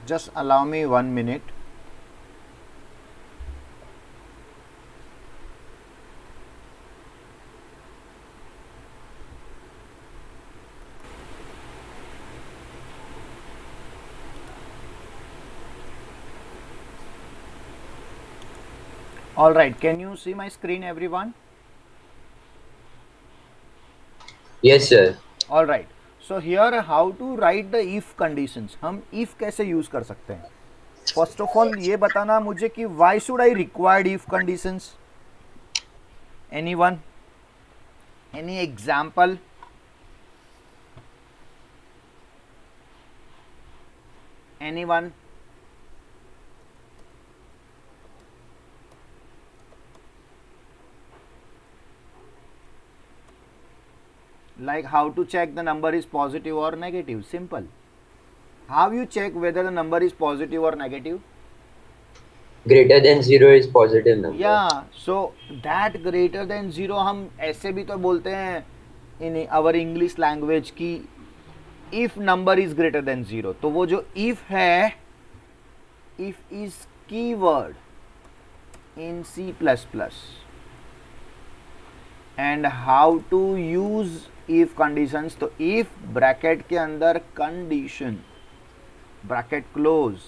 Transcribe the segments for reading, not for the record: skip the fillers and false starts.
Just allow me 1 minute. All right, can you see my screen, everyone? Yes, sir. All right. So here how to write the if conditions. हम if कैसे use कर सकते हैं? First of all ये बताना मुझे कि why should I required if conditions. Anyone? Any example? Anyone? Like how to check the number is positive or negative? Simple. How you check whether the number is positive or negative? Greater than 0 is positive number. Yeah, so that greater than zero हम ऐसे भी तो बोलते हैं in our English language कि if number is greater than zero. तो वो जो if है, if is keyword in C++. And how to use if conditions? तो if ब्रैकेट के अंदर condition, bracket close,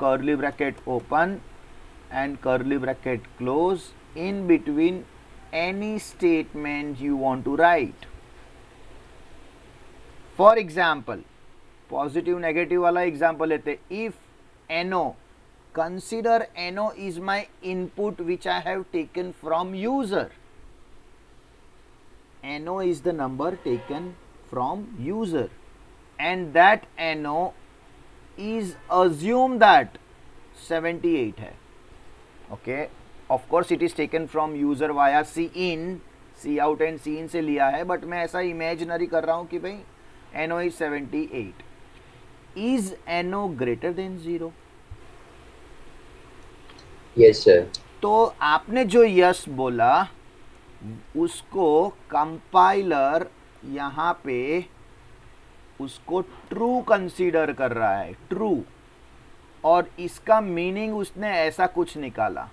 curly bracket open and curly bracket close, in between any statement you want to write. For example, positive negative वाला example लेते. If NO, consider NO is my input which I have taken from user. NO is the number taken from user, and that NO is assume that 78 है. Okay, of course it is taken from user via C in, C out and C in से लिया है, but मैं ऐसा imaginary कर रहा हूँ कि भाई NO is 78. Is NO greater than 0? Yes, sir. तो आपने जो यस बोला उसको कंपाइलर यहाँ पे उसको ट्रू कंसीडर कर रहा है, ट्रू, और इसका मीनिंग उसने ऐसा कुछ निकाला.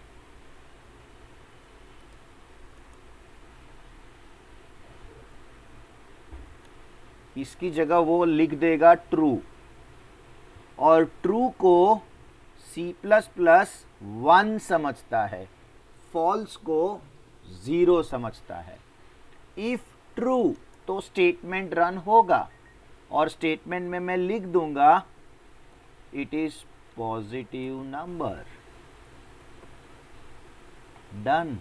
इसकी जगह वो लिख देगा ट्रू, और ट्रू को C++ 1 समझता है, फॉल्स को 0 समझता है. इफ ट्रू तो स्टेटमेंट रन होगा, और स्टेटमेंट में मैं लिख दूंगा it is positive number. Done.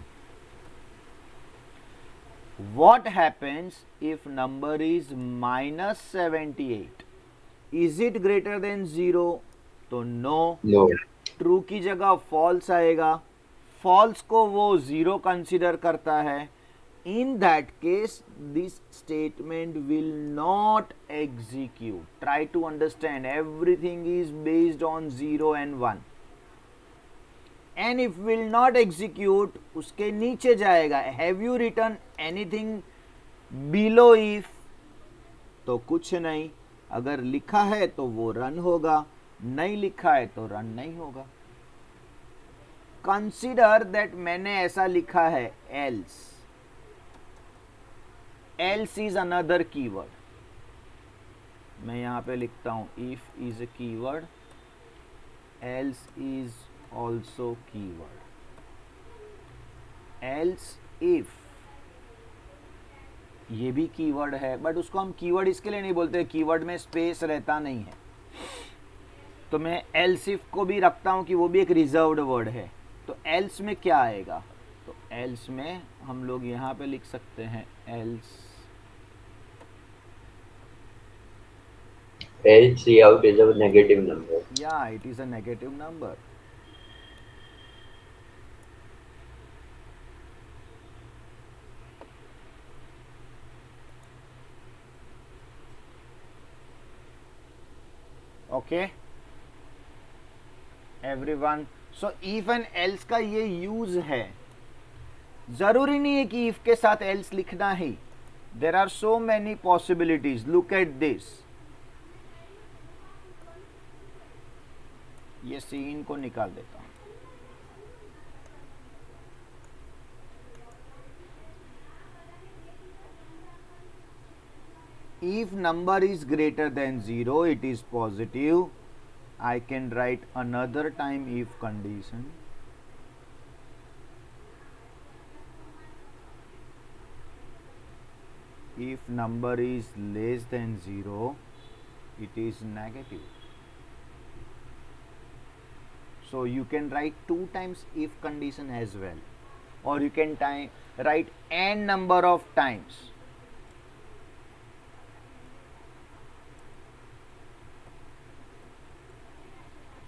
What happens if number is -78? Is it greater than 0? तो no. No. ट्रू की जगह फॉल्स आएगा, फॉल्स को वो 0 कंसिडर करता है. In that case, this statement will not execute. Try to understand, everything is based on 0 and 1. And if will not execute, उसके नीचे जाएगा. Have you written anything below if? तो कुछ नहीं. अगर लिखा है तो वो रन होगा, नहीं लिखा है तो रन नहीं होगा. कंसिडर दैट मैंने ऐसा लिखा है else. else is another keyword. मैं यहाँ पे लिखता हूँ if is a keyword, else is also keyword. else if ये भी कीवर्ड है, बट उसको हम कीवर्ड इसके लिए नहीं बोलते, कीवर्ड में स्पेस रहता नहीं है. तो मैं else if को भी रखता हूँ कि वो भी एक रिजर्व्ड वर्ड है. तो else में क्या आएगा? तो else में हम लोग यहाँ पे लिख सकते हैं else C out is a negative number. Yeah, it is a negative number. Okay, everyone. So if and else का ये यूज है. जरूरी नहीं है कि if के साथ else लिखना ही. There are so many possibilities. Look at this. ये सीन को निकाल देता हूँ। If number is greater than 0, it is positive. I can write another time if condition. If number is less than 0, it is negative. So you can write 2 times if condition as well, or you can write n number of times.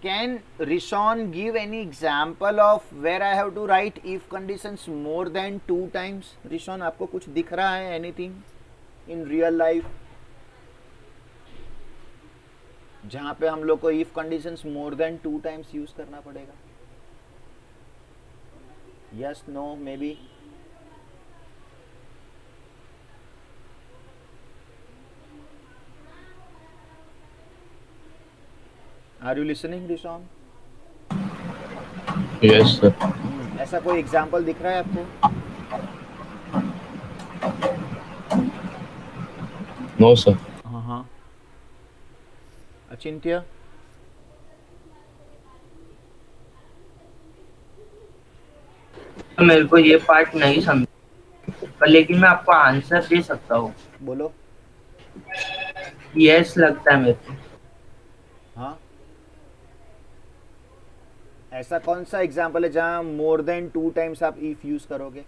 Can Rishon give any example of where I have to write if conditions more than 2 times? Rishon, आपको कुछ दिख रहा है anything in real life जहाँ पे हम लोग को if conditions more than 2 times use करना पड़ेगा? Yes, no, maybe. Are you listening, Rishon? Yes, sir. ऐसा कोई एग्जाम्पल दिख रहा है आपको? No, sir. हाँ, अचिंत्य? मेरे को ये पार्ट नहीं समझ, पर लेकिन मैं आपको आंसर दे सकता हूँ। बोलो। यस लगता है मेरे को। हाँ, ऐसा कौन सा एग्जाम्पल है जहां मोर देन 2 टाइम्स आप इफ यूज करोगे?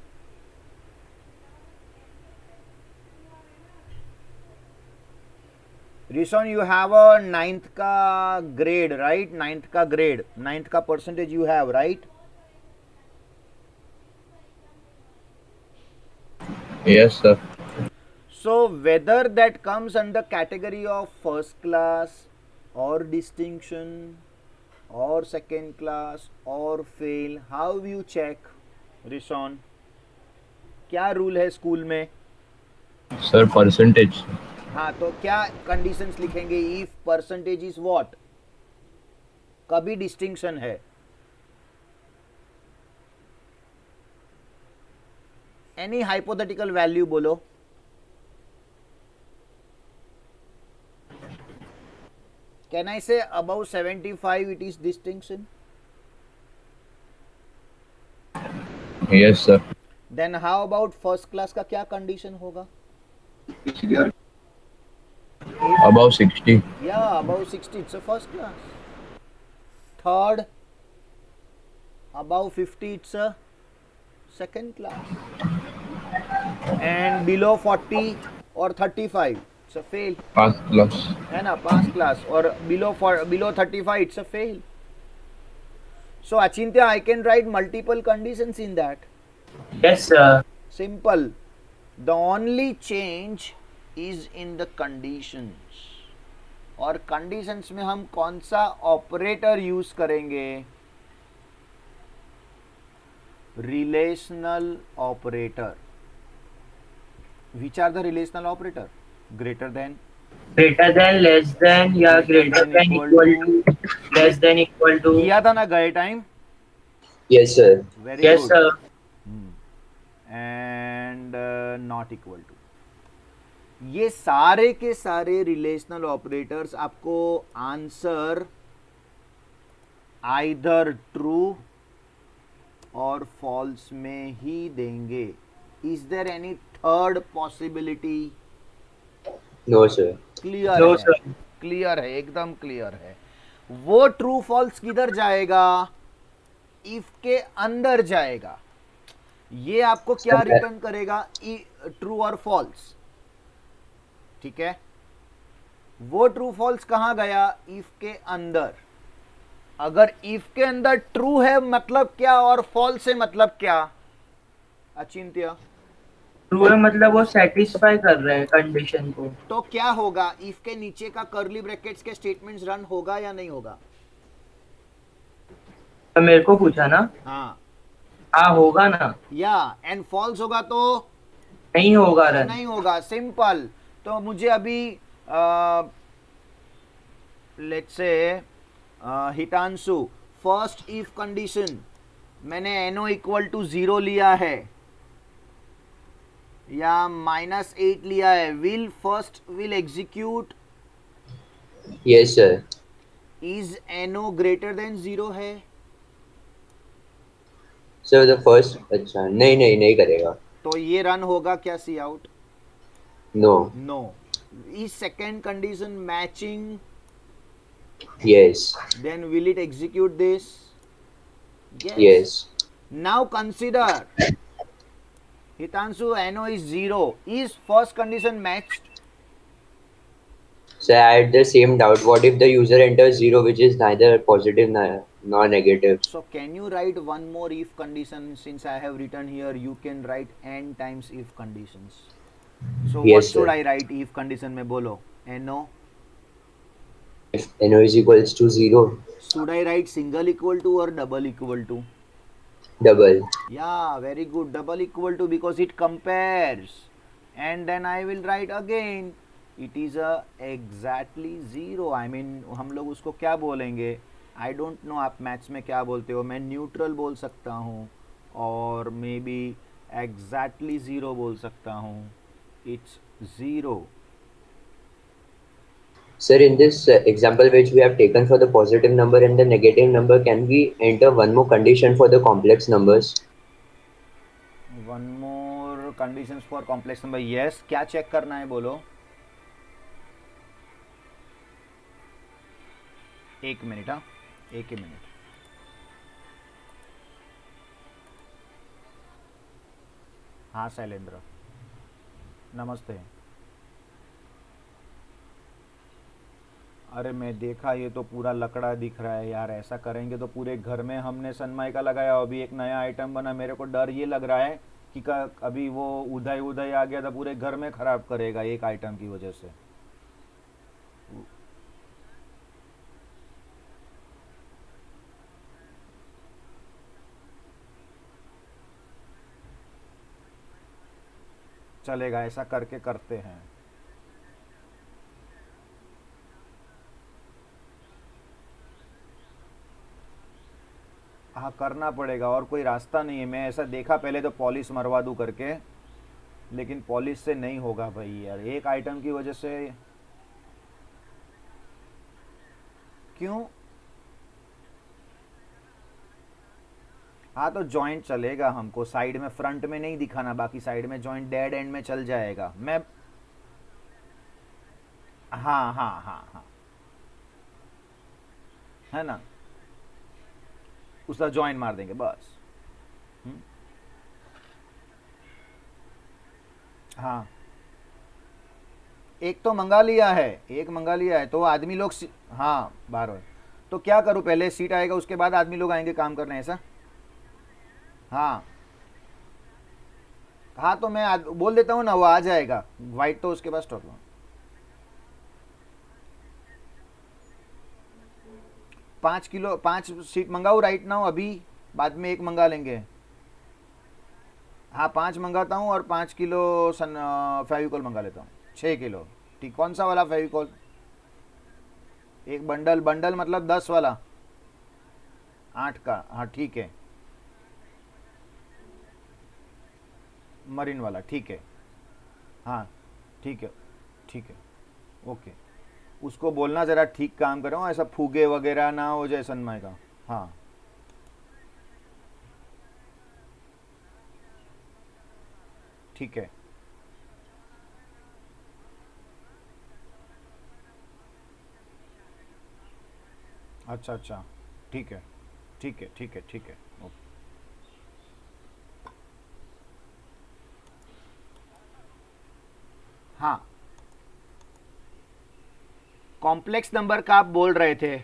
रिशॉन, यू हैव अ 9th का ग्रेड, राइट? 9th का ग्रेड, 9th का percentage you have, right? Yes, sir. So whether that comes under category of first class or distinction or second class or fail, how you check, Rishon? क्या rule है school में? Sir, percentage. हाँ, तो क्या conditions लिखेंगे? If percentage is what? कभी distinction है? Any hypothetical value बोलो। Can I say above 75 it is distinction? Yes, sir. Then how about first class का क्या कंडीशन होगा? Above 60. या above 60 it's a first class. Third, above 50 it's a second class, and below 40 or 35 it's a fail, Pass class. है ना? पास class. और below 35 it's a fail. So Achintya, I can write multiple conditions in that. Yes, sir. Simple. The only change is in the conditions. और conditions में हम कौन सा operator use करेंगे? Relational operator. Which are the relational operator? Greater than, less than या greater than equal to, less than equal to. किया था ना गए time? Yes, sir. Very Yes, good. sir. And not equal to. ये सारे के सारे रिलेशनल ऑपरेटर्स आपको आंसर आइदर ट्रू और फॉल्स में ही देंगे. Is there any third possibility? No, sir. Clear No, है? sir. क्लियर है, एकदम क्लियर है. वो ट्रू फॉल्स किधर जाएगा? इफ के अंदर जाएगा. ये आपको क्या रिटर्न करेगा? ट्रू और फॉल्स. ठीक है, वो ट्रू फॉल्स कहां गया? इफ के अंदर. अगर इफ के अंदर ट्रू है मतलब क्या और फॉल्स है मतलब क्या? अचिंत्य, ट्रू है मतलब वो सेटिस्फाई कर रहे हैं कंडीशन को. तो क्या होगा? इफ के नीचे का कर्ली ब्रैकेट्स के स्टेटमेंट्स रन होगा या नहीं होगा? तो मेरे को पूछा ना? हाँ होगा ना. या. एंड फॉल्स होगा तो नहीं होगा रन. नहीं होगा. सिंपल. तो मुझे अभी let's say Hitanshu, first if condition मैंने NO इक्वल टू 0 लिया है या -8 लिया है, will execute Yes, sir. Is NO greater than 0 है? So the first, अच्छा नहीं नहीं नहीं करेगा. तो ये रन होगा क्या C out? No. No. Is second condition matching? Yes. Then will it execute this? Yes. Now consider, Hitanshu, NO is 0. Is first condition matched? So I had the same doubt. What if the user enters 0, which is neither positive nor negative? So can you write one more if condition? Since I have written here, you can write n times if conditions. So Yes, what should sir. I write if condition में बोलो? NO. If NO is equals to 0, Should I write single equal to or double equal to? double. Yeah, very good. Double equal to, because it compares. And then I will write again. It is a exactly 0. I mean, हम लोग उसको क्या बोलेंगे? I don't know आप maths में क्या बोलते हो. मैं न्यूट्रल बोल सकता हूँ और मे बी एग्जैक्टली 0 बोल सकता हूँ. It's 0. Sir, in this example which we have taken for the positive number and the negative number, can we enter one more condition for the complex numbers? One more conditions for complex number. Yes. क्या check करना है बोलो? एक minute. हाँ, एक ही minute. हाँ शैलेंद्र, नमस्ते. अरे मैं देखा, ये तो पूरा लकड़ा दिख रहा है यार. ऐसा करेंगे तो पूरे घर में हमने सनमाइका लगाया, अभी एक नया आइटम बना. मेरे को डर ये लग रहा है कि अभी वो उदय उदय आ गया था, पूरे घर में खराब करेगा एक आइटम की वजह से. चलेगा, ऐसा करके करते हैं. हाँ करना पड़ेगा, और कोई रास्ता नहीं है. मैं ऐसा देखा पहले तो पॉलिश मरवा दूँ करके, लेकिन पॉलिश से नहीं होगा भाई यार, एक आइटम की वजह से. क्यों? हाँ तो जॉइंट चलेगा हमको, साइड में, फ्रंट में नहीं दिखाना, बाकी साइड में जॉइंट डेड एंड में चल जाएगा. मैं हाँ हाँ हाँ हाँ, है ना, उसका जॉइंट मार देंगे बस. हाँ, एक तो मंगा लिया है, एक मंगा लिया है तो आदमी लोग हाँ 12. तो क्या करूँ, पहले सीट आएगा उसके बाद आदमी लोग आएंगे काम करने, ऐसा? हाँ हाँ, तो मैं बोल देता हूँ ना, वो आ जाएगा. वाइट तो उसके पास स्टॉक में. 5 किलो 5 सीट मंगाऊँ राइट नाउ अभी, बाद में एक मंगा लेंगे. हाँ 5 मंगाता हूँ और 5 किलो फेविकॉल मंगा लेता हूँ. 6 किलो. ठीक, कौन सा वाला फेविकॉल? एक बंडल, बंडल मतलब 10 वाला, 8 का. हाँ ठीक है, मरीन वाला. ठीक है, हाँ ठीक है, ठीक है, ओके. उसको बोलना ज़रा ठीक काम करो, ऐसा फूगे वगैरह ना हो जाए सनमाई का. हाँ ठीक है. अच्छा अच्छा, ठीक है ठीक है ठीक है ठीक है, ओके. हाँ, कॉम्प्लेक्स नंबर का आप बोल रहे थे.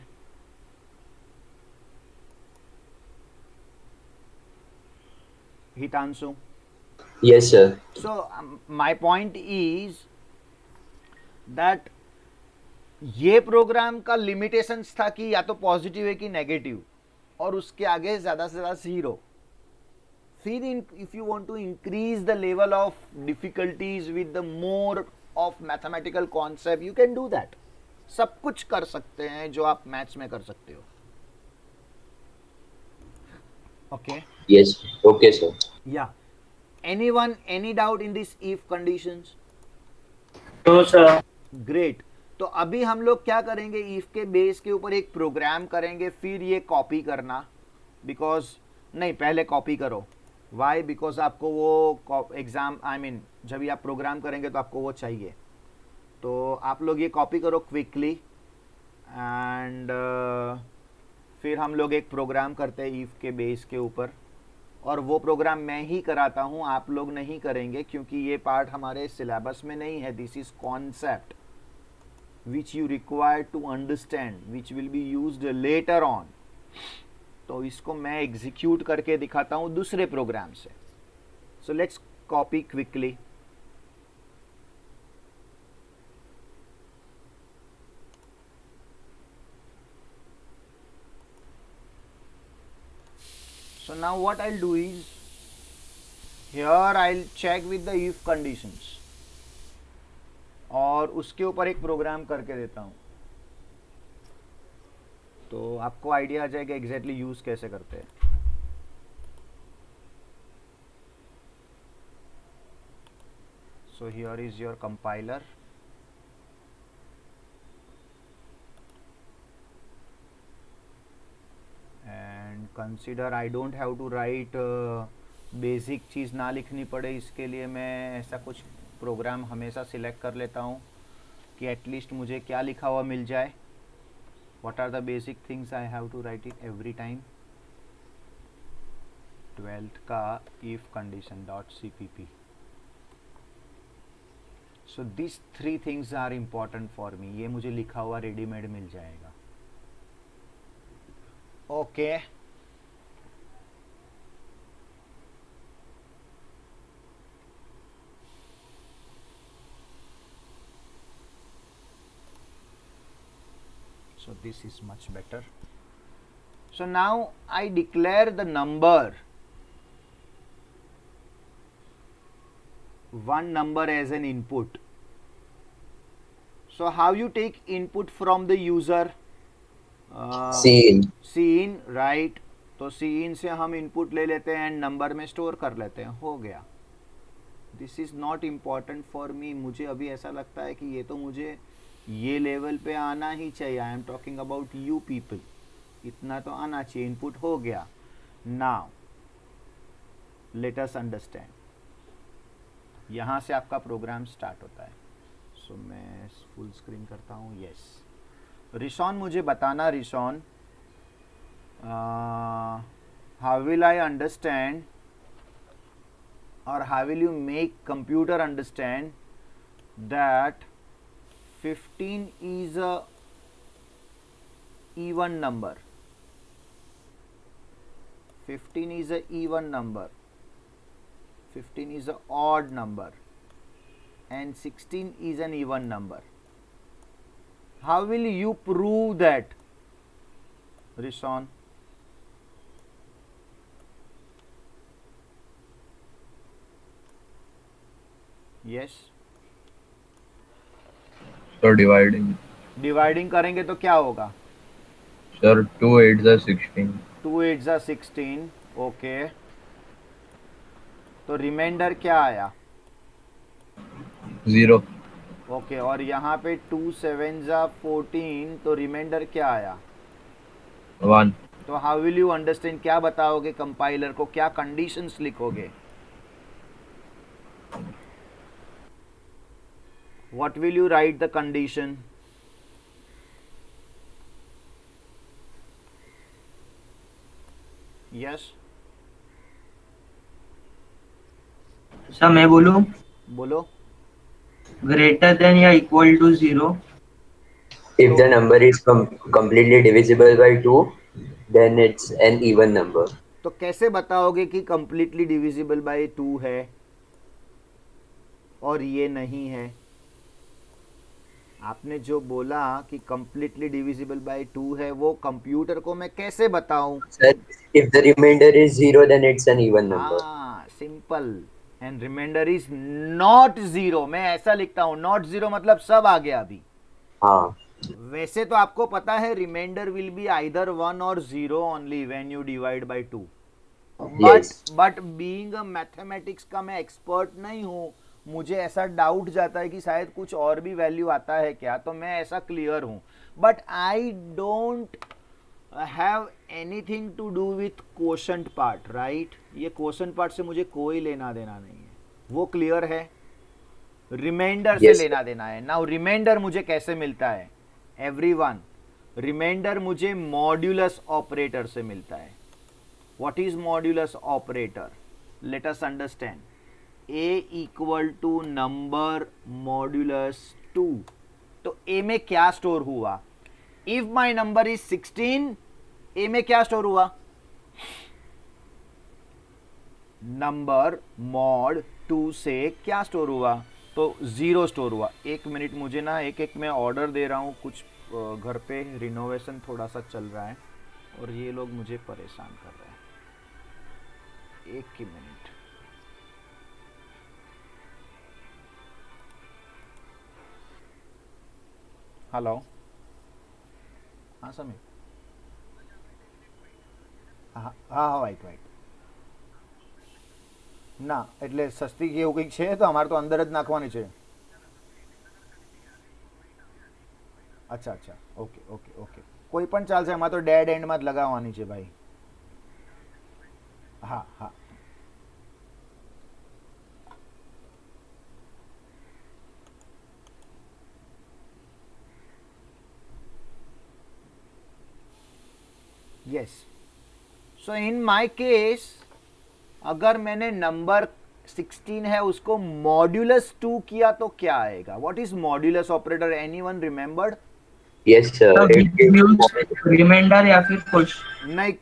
Hitanshu. Yes, sir. So my point is that ये प्रोग्राम का लिमिटेशंस था कि या तो पॉजिटिव है कि नेगेटिव, और उसके आगे ज़्यादा से ज़्यादा 0. फिर if you want to increase the level of difficulties with the more of mathematical concept, you can do that. सब कुछ कर सकते हैं जो आप मैथ्स में कर सकते हो. Okay. Yes. Okay, sir. Yeah. Anyone, any doubt in this if conditions? No, sir. Great. तो अभी हम लोग क्या करेंगे, इफ के बेस के ऊपर एक प्रोग्राम करेंगे, फिर ये कॉपी करना. बिकॉज नहीं, पहले कॉपी करो. वाई? बिकॉज आपको वो एग्जाम जब भी आप प्रोग्राम करेंगे तो आपको वो चाहिए. तो आप लोग ये कॉपी करो क्विकली एंड फिर हम लोग एक प्रोग्राम करते हैं इफ के बेस के ऊपर. और वो प्रोग्राम मैं ही कराता हूँ, आप लोग नहीं करेंगे क्योंकि ये पार्ट हमारे सिलेबस में नहीं है. This is concept which you require to understand, which will be used later on. तो इसको मैं एग्जीक्यूट करके दिखाता हूँ दूसरे प्रोग्राम से. So let's copy quickly. So now what I'll do is, here I'll check with the if conditions और उसके ऊपर एक प्रोग्राम करके देता हूँ. तो आपको आइडिया आ जाएगा एग्जैक्टली यूज कैसे करते हैं. So here is your compiler. And consider I don't have to write basic चीज़ ना लिखनी पड़े, इसके लिए मैं ऐसा कुछ प्रोग्राम हमेशा सिलेक्ट कर लेता हूँ कि एटलीस्ट मुझे क्या लिखा हुआ मिल जाए. What are the basic things I have to write it every time. 12th का if condition dot cpp. So this 3 things are important for me. ये मुझे लिखा हुआ रेडीमेड मिल जाएगा. Okay. So this is much better. So now I declare the number, one number as an input. So how you take input from the user? Scene. Cin, right. तो cin से हम input ले लेते हैं and number में store कर लेते हैं. हो गया. This is not important for मी. मुझे अभी ऐसा लगता है कि ये तो मुझे ये लेवल पे आना ही चाहिए. I am talking about you people. इतना तो आना चाहिए. इनपुट हो गया. Now let us understand. यहाँ से आपका प्रोग्राम स्टार्ट होता है. सो मैं फुल स्क्रीन करता हूँ. यस. रिशॉन, मुझे बताना रिशॉन, हाउ विल आई अंडरस्टैंड और how will you make computer understand that 15 is a even number. 15 is a even number. 15 is a odd number. And 16 is an even number. How will you prove that, Rishon? Yes. Sir dividing. Dividing करेंगे तो क्या होगा? Sir 2 8 जा 16. 2 8 जा 16. Okay. तो reminder क्या आया? 0. Okay. और यहाँ पे 2 7 जा 14. तो रिमाइंडर क्या आया? 1. तो हाउ विल यू अंडरस्टैंड? क्या बताओगे कंपाइलर को? क्या कंडीशंस लिखोगे? What will you write the condition? Yes. Sir मैं बोलूं? बोलो. ग्रेटर देन या equal to 0. If the number is completely divisible by 2, then it's an even number. तो कैसे बताओगे कि completely divisible by 2 है और ये नहीं है? आपने जो बोला कि completely divisible by 2 है, वो कंप्यूटर को मैं कैसे बताऊं? Sir, if the remainder is 0, then it's an even number. हाँ, सिंपल. And remainder is not 0. मैं ऐसा लिखता हूं. नॉट 0 मतलब सब आ गया अभी. हाँ. वैसे तो आपको पता है रिमाइंडर विल बी आइदर 1 और 0 only when you divide by 2, Yes. But being a mathematics का मैं एक्सपर्ट नहीं हूँ, मुझे ऐसा डाउट जाता है कि शायद कुछ और भी वैल्यू आता है क्या, तो मैं ऐसा क्लियर हूँ, but I don't have anything to do with quotient part, right. ये क्वोशंट पार्ट से मुझे कोई लेना देना नहीं है, वो क्लियर है। रिमाइंडर से Yes. लेना देना है। नाउ रिमाइंडर मुझे कैसे मिलता है एवरीवन? रिमाइंडर मुझे मॉड्यूलस ऑपरेटर से मिलता है। What is modulus operator? Let us understand. a equal to number modulus 2, तो a में क्या स्टोर हुआ? If my number is 16, a में क्या स्टोर हुआ? नंबर मॉड 2 से क्या स्टोर हुआ? तो 0 स्टोर हुआ। एक मिनट, मुझे ना एक एक मैं ऑर्डर दे रहा हूँ, कुछ घर पे रिनोवेशन थोड़ा सा चल रहा है और ये लोग मुझे परेशान कर रहे हैं। एक ही मिनट। हेलो, हाँ समीर, હા હા વાઈટ વાઈટ ના, એટલે સસ્તી કે એવું કંઈક છે તો અમારે તો અંદર જ નાખવાની છે. અચ્છા અચ્છા, ઓકે ઓકે ઓકે, કોઈ પણ ચાલશે, એમાં તો ડેડ એન્ડમાં જ લગાવવાની છે ભાઈ. હા હા, yes. So in my case अगर मैंने नंबर 16 है उसको मॉड्यूलस 2 किया तो क्या आएगा? What is modulus operator? Anyone remembered? Yes, sir. It gives remainder या फिर क्वेश्चन? नहीं,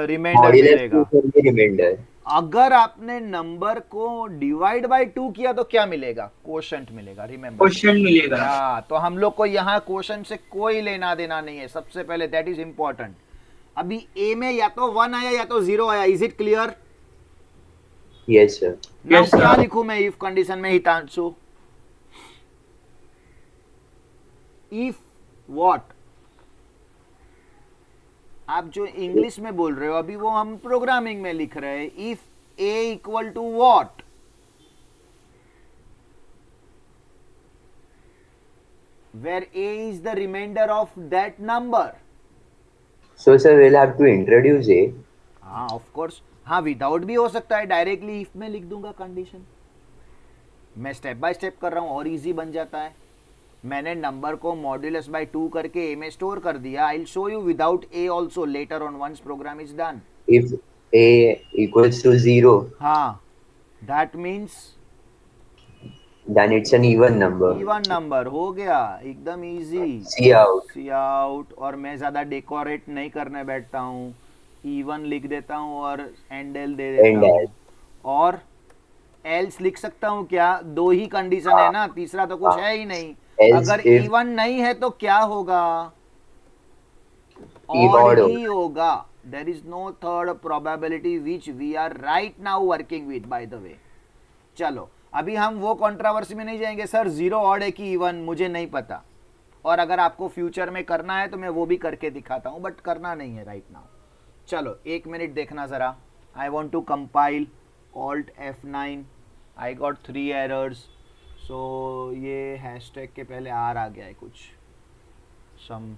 रिमाइंडर modulus मिलेगा. 2 for the remainder. अगर आपने नंबर को डिवाइड बाय 2 किया तो क्या मिलेगा? क्वोशंट मिलेगा. रिमेंबर, क्वेश्चन मिलेगा. हाँ, तो हम लोग को यहाँ क्वोशंट से कोई लेना देना नहीं है. सबसे पहले दैट इज इंपॉर्टेंट. अभी ए में या तो 1 आया या तो 0 आया. Is it clear? Yes, sir. Now Yes, sir. क्या लिखूं मैं इफ कंडीशन में? Hitanshu, if what? आप जो इंग्लिश में बोल रहे हो अभी वो हम प्रोग्रामिंग में लिख रहे हैं. If A equal to what? Where A is the remainder of that number. So, sir, we'll have to introduce A. हाँ ऑफ कोर्स, हाँ विदाउट भी हो सकता है, डायरेक्टली इफ में लिख दूंगा कंडीशन. मैं स्टेप बाय स्टेप कर रहा हूं और इजी बन जाता है. मैंने नंबर को मॉड्यूलस बाय 2 करके ए में स्टोर कर दिया. I will show you without A also later on once program is done. If A equals to 0, हाँ, that means then it's an even number. Even number हो गया, एकदम easy. See out. Cout. और मैं ज्यादा decorate नहीं करने बैठता हूँ, इवन लिख देता हूँ और एंडल दे देता End हूँ. as. और एल्स लिख सकता हूँ क्या? 2 ही कंडीशन है ना, तीसरा तो कुछ है ही नहीं. Else अगर if- इवन नहीं है तो क्या होगा? If ऑड odd ही होगा. There is no third probability which we are right now working with. By the way, चलो अभी हम वो कंट्रोवर्सी में नहीं जाएंगे. सर 0 ऑड है कि इवन, मुझे नहीं पता. और अगर आपको फ्यूचर में करना है तो मैं वो भी करके दिखाता हूं, बट करना नहीं है राइट नाउ. चलो एक मिनट देखना जरा. I want to compile. Alt F9. I got 3 errors. So ये हैशटैग के पहले आर आ गया है कुछ, some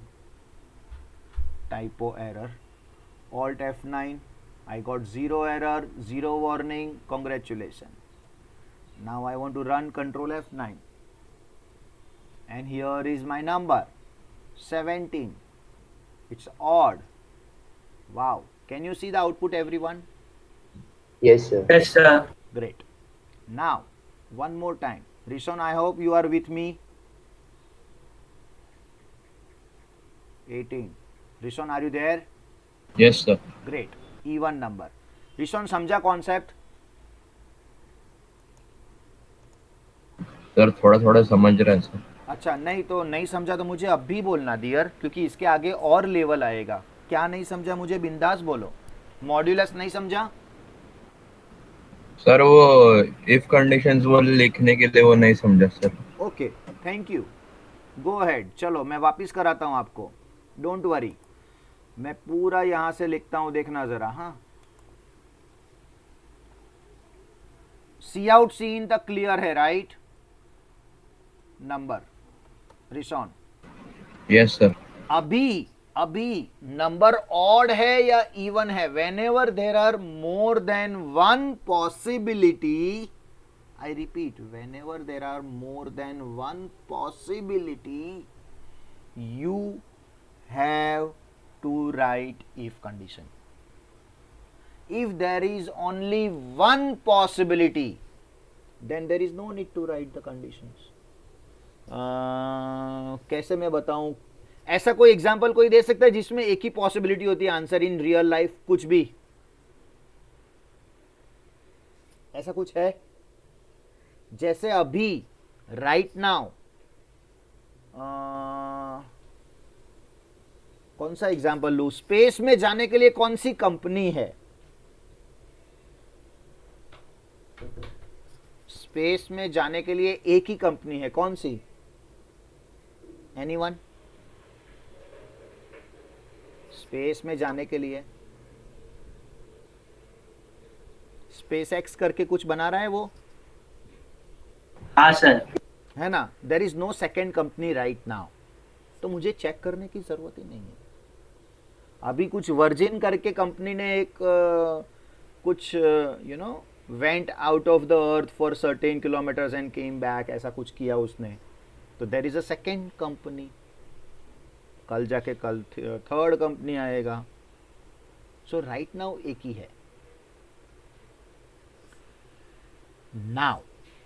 typo error. Alt F9. I got 0 error, 0 warning. Congratulations. Now I want to run control F9. And here is my number 17. It's odd. Wow. Can you see the output, everyone? Yes, sir. Yes, sir. Great. Now, one more time. Rishon, I hope you are with me. 18. Rishon, are you there? Yes, sir. Great. Even number. Rishon, समझा concept? Sir थोड़ा थोड़ा समझ रहे हैं sir. अच्छा, नहीं तो नहीं समझा तो मुझे अब भी बोलना डियर, क्योंकि इसके आगे और लेवल आएगा. क्या नहीं समझा मुझे बिंदास बोलो. मॉड्यूलस नहीं समझा? सर वो इफ कंडीशंस वो लिखने के लिए वो नहीं समझा sir. Okay, thank you. Go ahead, चलो मैं वापिस कराता हूं आपको, डोंट वरी, मैं पूरा यहां से लिखता हूं, देखना जरा। हाँ, सी आउट सी इन तक क्लियर है, right? Number, Rishon, Yes, sir. अभी अभी नंबर ऑड है या इवन है? Whenever there are more than one possibility, I repeat, whenever there are more than one possibility, you have to write if condition. If there is only one possibility, then there is no need to write the conditions. कैसे मैं बताऊं? ऐसा कोई example कोई दे सकता है जिसमें एक ही पॉसिबिलिटी होती है आंसर इन रियल लाइफ? कुछ भी ऐसा कुछ है? जैसे अभी राइट नाउ, कौन सा एग्जाम्पल लू? स्पेस में जाने के लिए कौन सी कंपनी है? स्पेस में जाने के लिए एक ही कंपनी है, कौन सी? एनीवन? स्पेस में जाने के लिए स्पेस एक्स करके कुछ बना रहा है वो, हाँ सर। है ना? There is no second company right now, तो मुझे चेक करने की जरूरत ही नहीं है। अभी कुछ वर्जिन करके कंपनी ने एक कुछ you know went out of the earth for certain kilometres and came back, ऐसा कुछ किया उसने, तो there is a second company. कल जाके कल थर्ड कंपनी आएगा। सो राइट नाउ एक ही है। नाउ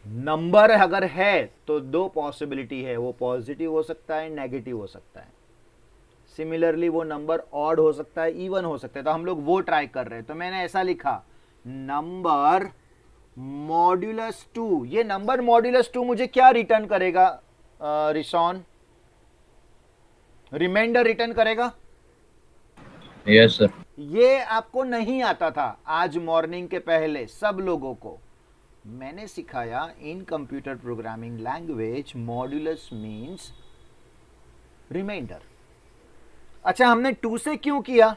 नंबर अगर है तो दो पॉसिबिलिटी है, वो पॉजिटिव हो सकता है, नेगेटिव हो सकता है। सिमिलरली वो नंबर ऑड हो सकता है, इवन हो सकता है, तो हम लोग वो ट्राई कर रहे हैं। तो मैंने ऐसा लिखा, नंबर मॉड्यूलस 2। ये नंबर मॉड्यूलस 2 मुझे क्या रिटर्न करेगा रिशॉन? रिमाइंडर रिटर्न करेगा? Yes, sir. ये आपको नहीं आता था आज मॉर्निंग के पहले सब लोगों को। मैंने सिखाया इन computer programming language modulus means remainder. अच्छा, हमने 2 से क्यों किया?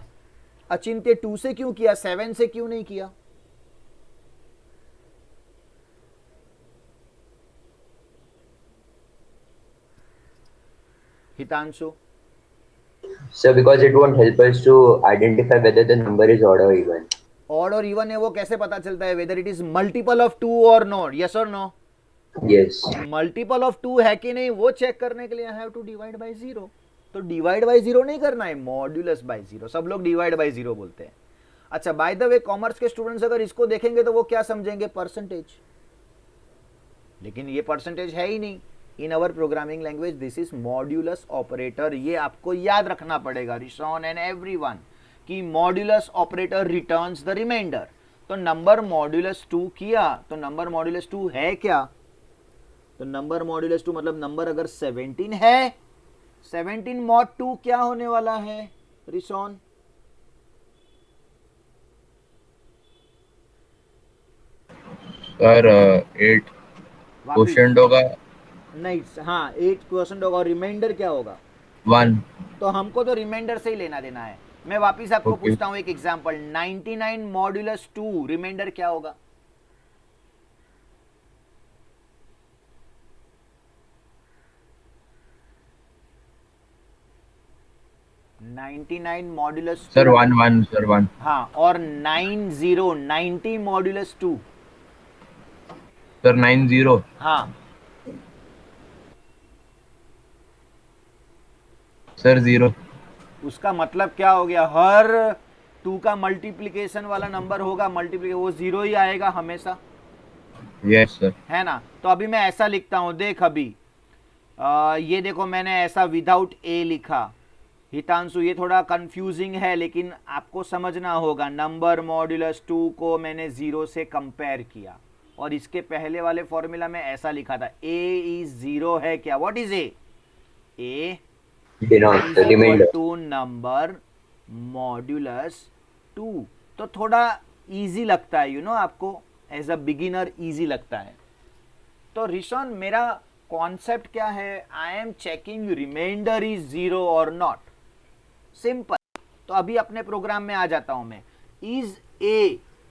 अचिंत्य 2 से क्यों किया, 7 से क्यों नहीं किया? Hitanshu? Sir, because it won't help us to identify whether the number is odd or even. Odd और इवन है वो कैसे पता चलता है? Whether it is multiple of 2 और नॉट, यस और नो? Yes. मल्टीपल ऑफ 2 है कि नहीं वो चेक करने के लिए I have to divide by 0। तो डिवाइड बाय 0 नहीं करना है, मॉड्यूलस बाय 0। सब लोग डिवाइड बाय 0 बोलते हैं। अच्छा, बाय द वे कॉमर्स के स्टूडेंट्स अगर इसको देखेंगे तो वो क्या समझेंगे? परसेंटेज। लेकिन ये परसेंटेज है ही नहीं। In our programming language this is modulus operator. ये आपको याद रखना पड़ेगा रिशॉन एंड एवरीवन कि modulus operator returns the remainder. तो नंबर मॉड्यूलस 2 किया तो नंबर मॉड्यूलस 2 है क्या? तो नंबर मॉड्यूलस 2 मतलब नंबर अगर 17 है, 17 मॉड 2 क्या होने वाला है रिशॉन? Sir, 8 क्वेश्चन होगा नहीं, हाँ 8% होगा। और रिमाइंडर क्या होगा? 1. तो हमको तो रिमाइंडर से ही लेना देना है। मैं वापिस आपको Okay. पूछता हूं एक एग्जांपल, 99 मॉड्यूलस 2 रिमाइंडर क्या होगा? Modulus Sir, 1. Sir, 1. हाँ, और 90 मॉड्यूलस 2 Sir, 90. हाँ, Sir, 0. उसका मतलब क्या हो गया? हर 2 का मल्टीप्लिकेशन वाला नंबर होगा, मल्टीप्लिकेशन वो 0 ही आएगा हमेशा, Yes, sir. है ना? तो अभी मैं ऐसा लिखता हूं, देख अभी ये देखो मैंने ऐसा विदाउट ए लिखा। हितांशु ये थोड़ा कंफ्यूजिंग है लेकिन आपको समझना होगा। नंबर मॉड्यूलस 2 को मैंने 0 से कंपेयर किया और इसके पहले वाले फॉर्मूला में ऐसा लिखा था, ए इज 0 है क्या? What is A? A Denominator, remainder. To number modulus 2। तो थोड़ा इजी लगता है, यू नो, आपको एज अ बिगिनर इजी लगता है। तो रिशॉन मेरा कॉन्सेप्ट क्या है, I am checking remainder is 0 और नॉट, सिंपल। तो अभी अपने प्रोग्राम में आ जाता हूं मैं। इज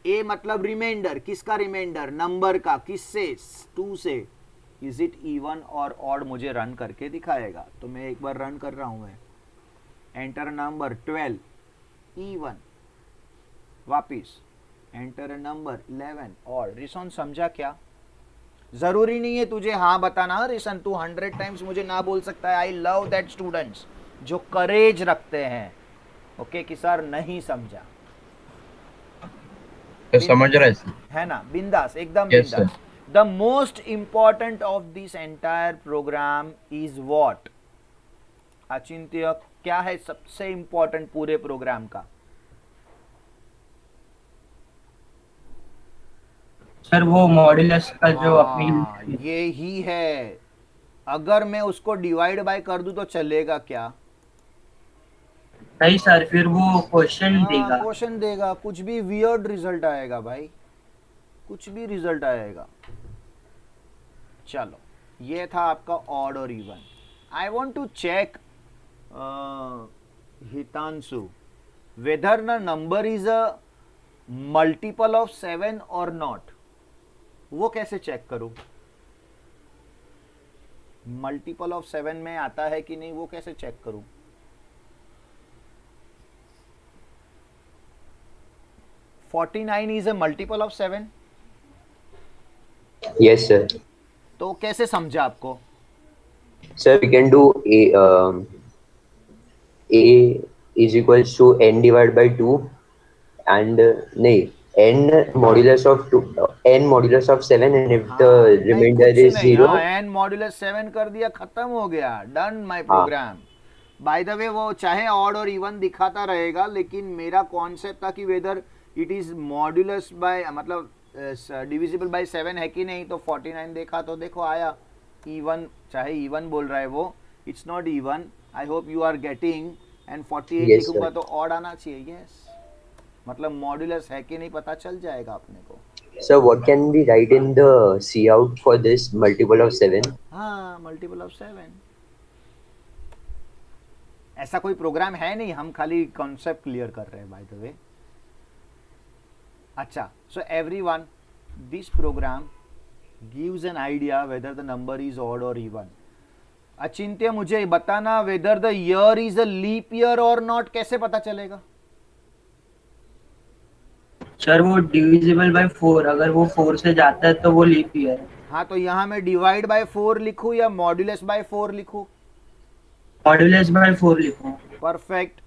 ए मतलब रिमाइंडर, किसका रिमाइंडर, नंबर का, किससे, 2 से। इज इट इवन और ऑड, मुझे रन करके दिखाएगा। तो मैं एक बार रन कर रहा हूं मैं, एंटर नंबर 12 इवन, वापिस एंटर नंबर 11 और। रिसन समझा क्या? जरूरी नहीं है तुझे हाँ बताना रिसन, तू 100 टाइम्स मुझे ना बोल सकता है। आई लव दैट स्टूडेंट्स जो करेज रखते हैं। ओके कि सर नहीं समझा, तो समझ रहा है सर? है ना, बिंदास, एकदम Yes, बिंदास। The most important of this entire program is what? Achintya, क्या है सबसे इंपॉर्टेंट पूरे प्रोग्राम का? सर वो मॉड्यूलस का जो अपनी हाँ, ये ही है। अगर मैं उसको डिवाइड बाय कर दूं तो चलेगा क्या? नहीं सर, फिर वो क्वेश्चन हाँ, देगा। क्वेश्चन देगा, कुछ भी वियर्ड रिजल्ट आएगा भाई, कुछ भी रिजल्ट आएगा। चलो, ये था आपका ऑड और even. I want to check Hitanshu whether the number is a multiple of 7 or not. वो कैसे चेक करूं? मल्टीपल ऑफ 7 में आता है कि नहीं, वो कैसे चेक करूं? $49 is a multiple of 7। Yes, sir. तो कैसे समझा आपको? Sir, we can do a is equals to n divided by 2 and नहीं, n modulus of 2, n modulus of 7, and if the हाँ, नहीं remainder कुछ is नहीं, 0. हाँ एन मॉड्यूलस 7 कर दिया, खत्म हो गया, डन माय हाँ। प्रोग्राम। बाय द वे वो चाहे ऑड और इवन दिखाता रहेगा, लेकिन मेरा कॉन्सेप्ट था कि whether it is modulus by मतलब डिविजिबल बाय 7 है कि नहीं। तो 49 देखा तो देखो आया इवन, चाहे इवन बोल रहा है वो, it's not even. I hope you are getting. And 48 Yes, लिखूंगा sir. तो ऑड आना चाहिए। यस, मतलब मॉड्यूलस है कि नहीं पता चल जाएगा अपने को। So what can we write in the C out for this multiple of 7? हाँ, मल्टीपल ऑफ 7। ऐसा कोई प्रोग्राम है नहीं, हम खाली कॉन्सेप्ट क्लियर कर रहे हैं बाय द वे। अच्छा, so everyone, this program gives an idea whether the number is odd और इवन। अचिंत्य, मुझे बताना whether the year is a leap year और नॉट, कैसे पता चलेगा? सर वो डिविजिबल बाय 4, अगर वो 4 से जाता है तो वो लीप ईयर है। हाँ, तो यहां मैं डिवाइड बाय 4 लिखूं या मॉड्यूलस बाय 4 लिखूं? मॉड्यूलस बाय 4 लिखो। परफेक्ट।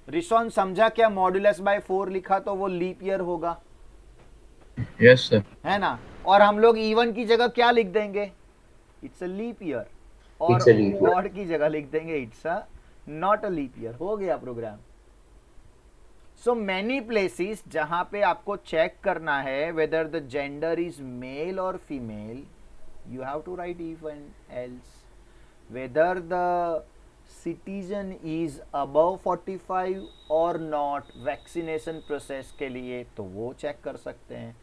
रिसोन समझा क्या? मॉड्यूलस बाय 4 लिखा तो वो लीप ईयर होगा, Yes, sir. है ना। और हम लोग इवन की जगह क्या लिख देंगे? It's a leap year. और It's a leap year. Odd की जगह लिख देंगे it's a not a leap year. हो गया प्रोग्राम। सो मैनी प्लेसेस जहां पे आपको चेक करना है whether the gender is male और female, you have to write even else. Whether the citizen is above 45 और नॉट वैक्सीनेशन प्रोसेस के लिए, तो वो चेक कर सकते हैं।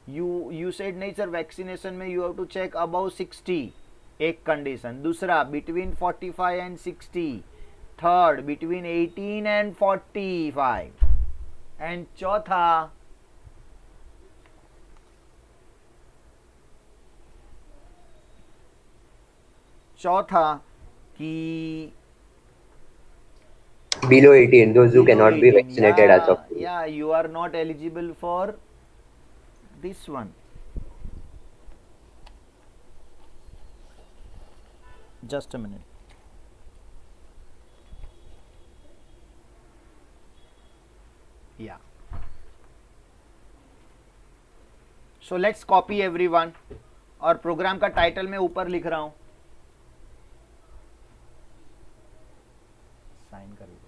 यू सेड नहीं सर वैक्सीनेशन में you have to check above 60, एक कंडीशन। दूसरा between 45 and 60। Third between 18 and 45। And चौथा कि Below 18, those who below cannot be 18, vaccinated as of today. yeah, you are not eligible for this one. Just a minute. Yeah. So let's copy everyone. और programme का title मैं ऊपर लिख रहा हूं, sign कर दो।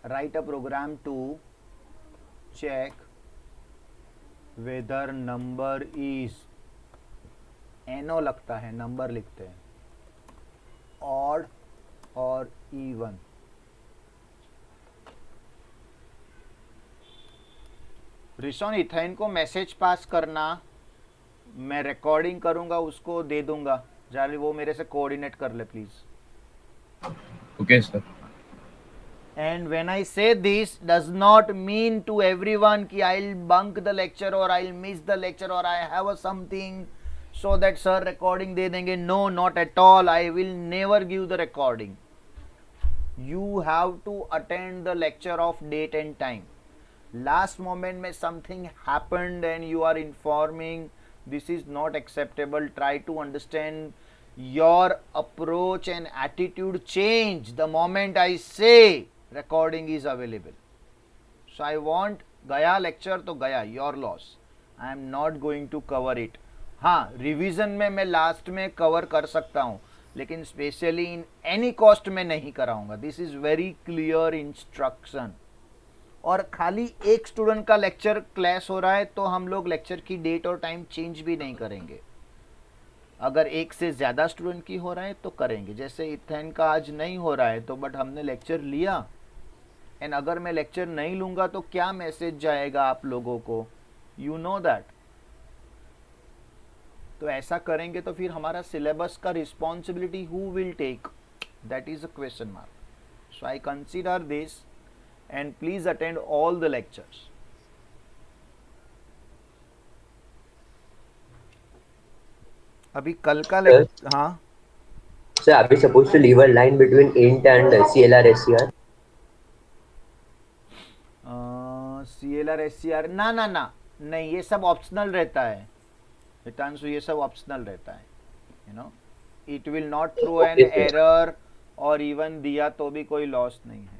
Write a program to check whether number is, NO लगता है, नंबर लिखते हैं, ऑड और इवन। रिसोन इथाइन को मैसेज पास करना, मैं रिकॉर्डिंग करूंगा, उसको दे दूंगा, जाली वो मेरे से कोऑर्डिनेट कर ले please. Okay, sir. And when I say this, does not mean to everyone कि I'll bunk the lecture or I'll miss the lecture or I have a something so that sir recording दे देंगे. No, not at all. I will never give the recording. You have to attend the lecture of date and time. Last moment में something happened and you are informing. This is not acceptable. Try to understand your approach and attitude change the moment I say recording is available. So I want गया lecture तो गया, your loss. I am not going to cover it. हाँ, revision में मैं last में cover कर सकता हूँ, लेकिन स्पेशली इन एनी कॉस्ट में नहीं कराऊंगा. This is very clear instruction. और खाली एक स्टूडेंट का लेक्चर क्लास हो रहा है तो हम लोग लेक्चर की डेट और टाइम चेंज भी नहीं करेंगे. अगर एक से ज़्यादा स्टूडेंट की हो रहा है तो करेंगे. जैसे इथेन का आज नहीं हो रहा है तो बट हमने लेक्चर लिया, एंड अगर मैं लेक्चर नहीं लूँगा तो क्या मैसेज जाएगा आप लोगों को, यू नो दैट. तो ऐसा करेंगे तो फिर हमारा सिलेबस का responsibility who will take, that is a question mark. So I consider this and please attend all the lectures. अभी कल का लेक्चर. हाँ Sir, are we supposed to leave a line between int and CLR SCR? CLR SCR ना ना ना नहीं, ये सब ऑप्शनल रहता है हितांशु, ये सब ऑप्शनल रहता है. You know it will not throw an Okay, sir. Error, और इवन दिया तो भी कोई लॉस नहीं है.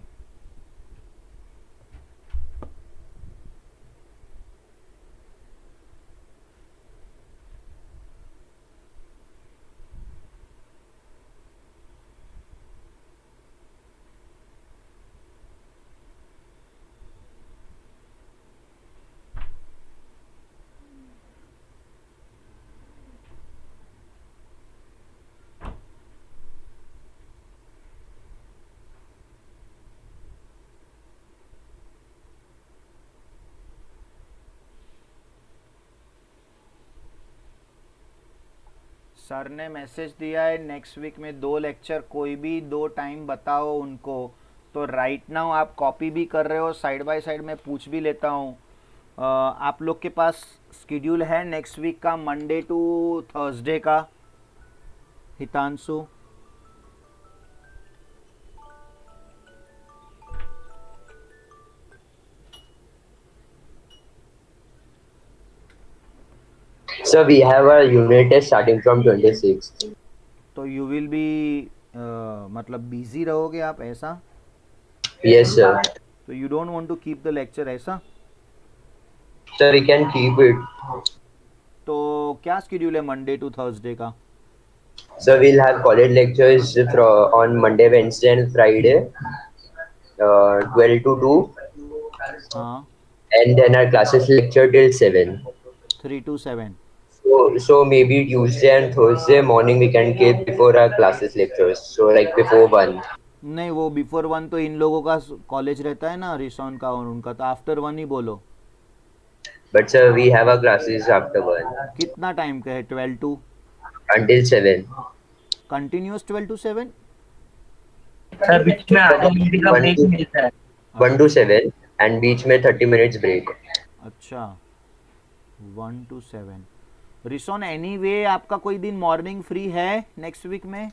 सर ने मैसेज दिया है नेक्स्ट वीक में 2 लेक्चर, कोई भी 2 टाइम बताओ उनको. तो राइट नाउ आप कॉपी भी कर रहे हो, साइड बाय साइड में पूछ भी लेता हूँ. आप लोग के पास स्केड्यूल है नेक्स्ट वीक का मंडे टू थर्सडे का Hitanshu? So we have a unit test starting from 26th. तो यू विल बी मतलब बिजी रहोगे आप ऐसा? Yes, sir. तो you don't want to keep the lecture ऐसा? Sir, we can keep it. तो क्या स्केड्यूल है मंडे टू थर्सडे का? So we'll have college lectures on Monday, Wednesday, and Friday, 12 to 2, हाँ, and then our classes lecture till 7. 3 to 7. So maybe Tuesday and Thursday morning we can keep before our classes lectures. So like before 1. नहीं, वो before 1 तो इन लोगों का college रहता है ना, रिसॉन का और उनका, तो आफ्टर 1 ही बोलो. But sir, we have our classes after 1 कितना टाइम का है? 12 to until 7. Continuous 12 to 7? Sir बीच में आधे घंटे का ब्रेक मिलता है. 1 to 7 and बीच में 30 minutes break. अच्छा, 1 to 7. रिसॉन एनीवे आपका कोई दिन मॉर्निंग फ्री है नेक्स्ट वीक में?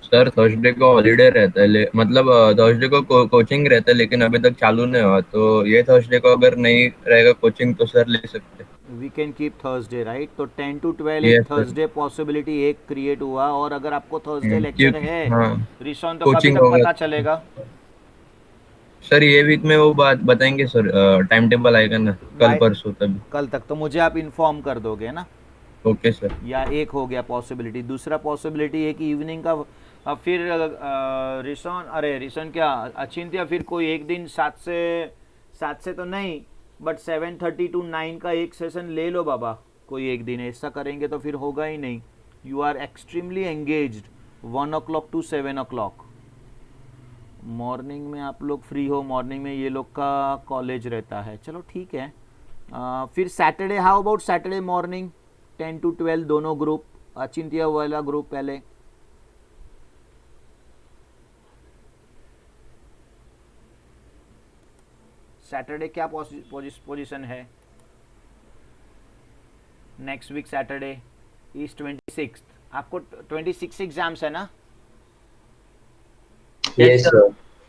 सर थर्सडे को हॉलीडे रहता है, मतलब थर्सडे को कोचिंग रहता है, लेकिन अभी तक चालू नहीं हुआ. तो ये थर्सडे को अगर नहीं रहेगा कोचिंग तो सर ले सकते हैं. We can keep Thursday right. तो 10 टू 12 Yes, एक sir. थर्सडे पॉसिबिलिटी एक क्रिएट हुआ, और अगर आपको थर्सडे हम्म, लेक्चर क्योंकि- है हाँ, रिसॉन, तो कभी कोचिंग तक होगा. पता चलेगा? सर ये वीक में वो बात बताएंगे सर, टाइम टेबल आएगा ना कल By- परसों तभी. कल तक तो मुझे आप इन्फॉर्म कर दोगे ना? Okay sir. या एक हो गया पॉसिबिलिटी. दूसरा पॉसिबिलिटी है कि इवनिंग का फिर रिसॉन, अरे रिसॉन क्या अचिंत्य, फिर कोई एक दिन 7 से तो नहीं, बट 7:30 to 9 का एक सेशन ले लो बाबा, कोई एक दिन. ऐसा करेंगे तो फिर होगा ही नहीं. You are extremely engaged 1 o'clock to 7 o'clock. Morning में आप लोग फ्री हो, मॉर्निंग में ये लोग का कॉलेज रहता है, चलो ठीक है। फिर Saturday, how about Saturday morning 10 to 12 दोनों ग्रुप, अचिंत्य वाला ग्रुप पहले। सैटरडे क्या पोजीशन है? Next week Saturday is 26। आपको 26 एग्जाम्स है ना? Yes sir.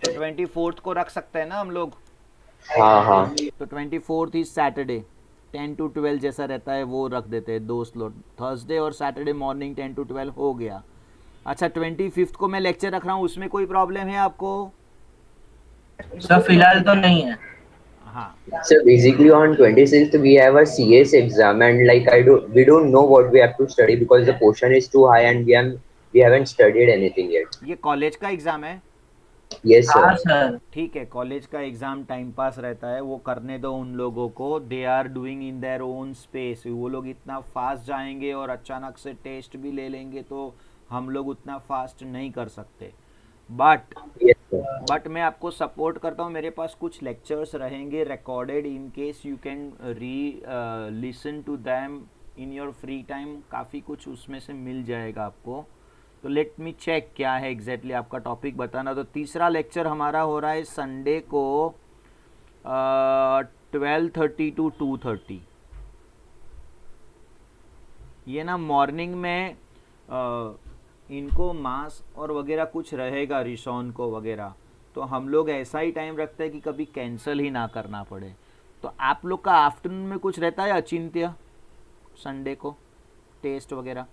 तो 24 को रख सकते हैं ना हम लोग? हाँ हाँ। तो 24 इज सैटरडे, 10 to 12 जैसा रहता है वो रख देते हैं, 2 स्लॉट, थर्सडे और सैटरडे मॉर्निंग 10 to 12 हो गया। अच्छा 25 को मैं लेक्चर रख रहा हूँ, उसमें कोई प्रॉब्लम है आपको? सर फिलहाल तो नहीं है। हाँ So basically on 26th we have a CS exam and like we don't know what we have to study because the portion is too high and we haven't studied anything yet. ये college का exam है। Yes हाँ sir. Sir. ठीक है, college का exam time pass रहता है, वो करने दो उन लोगों को। They are doing in their own space. वो लोग इतना फास्ट जाएंगे और अचानक से टेस्ट भी ले लेंगे तो हम लोग उतना फास्ट नहीं कर सकते। But Yes sir. मैं आपको सपोर्ट करता हूँ, मेरे पास कुछ लेक्चर्स रहेंगे recorded, in case you can listen to them in your free time, काफ़ी कुछ उसमें से मिल जाएगा आपको। तो लेट मी चेक क्या है एग्जैक्टली आपका टॉपिक बताना। तो तीसरा लेक्चर हमारा हो रहा है संडे को 12:30 to 2:30। ये ना मॉर्निंग में इनको मास और वगैरह कुछ रहेगा, रिशॉन को वगैरह, तो हम लोग ऐसा ही टाइम रखते हैं कि कभी कैंसिल ही ना करना पड़े। तो आप लोग का आफ्टरनून में कुछ रहता है अचिंत्य, संडे को टेस्ट वगैरह?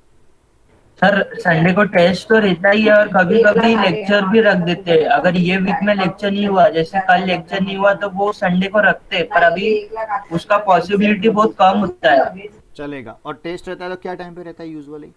सर संडे को टेस्ट तो रहता ही है और कभी कभी लेक्चर भी रख देते हैं। अगर ये वीक में लेक्चर नहीं हुआ, जैसे कल लेक्चर नहीं हुआ, तो वो संडे को रखते हैं, पर अभी उसका पॉसिबिलिटी बहुत कम होता है। चलेगा। और टेस्ट रहता है तो क्या टाइम पे रहता है यूजुअली?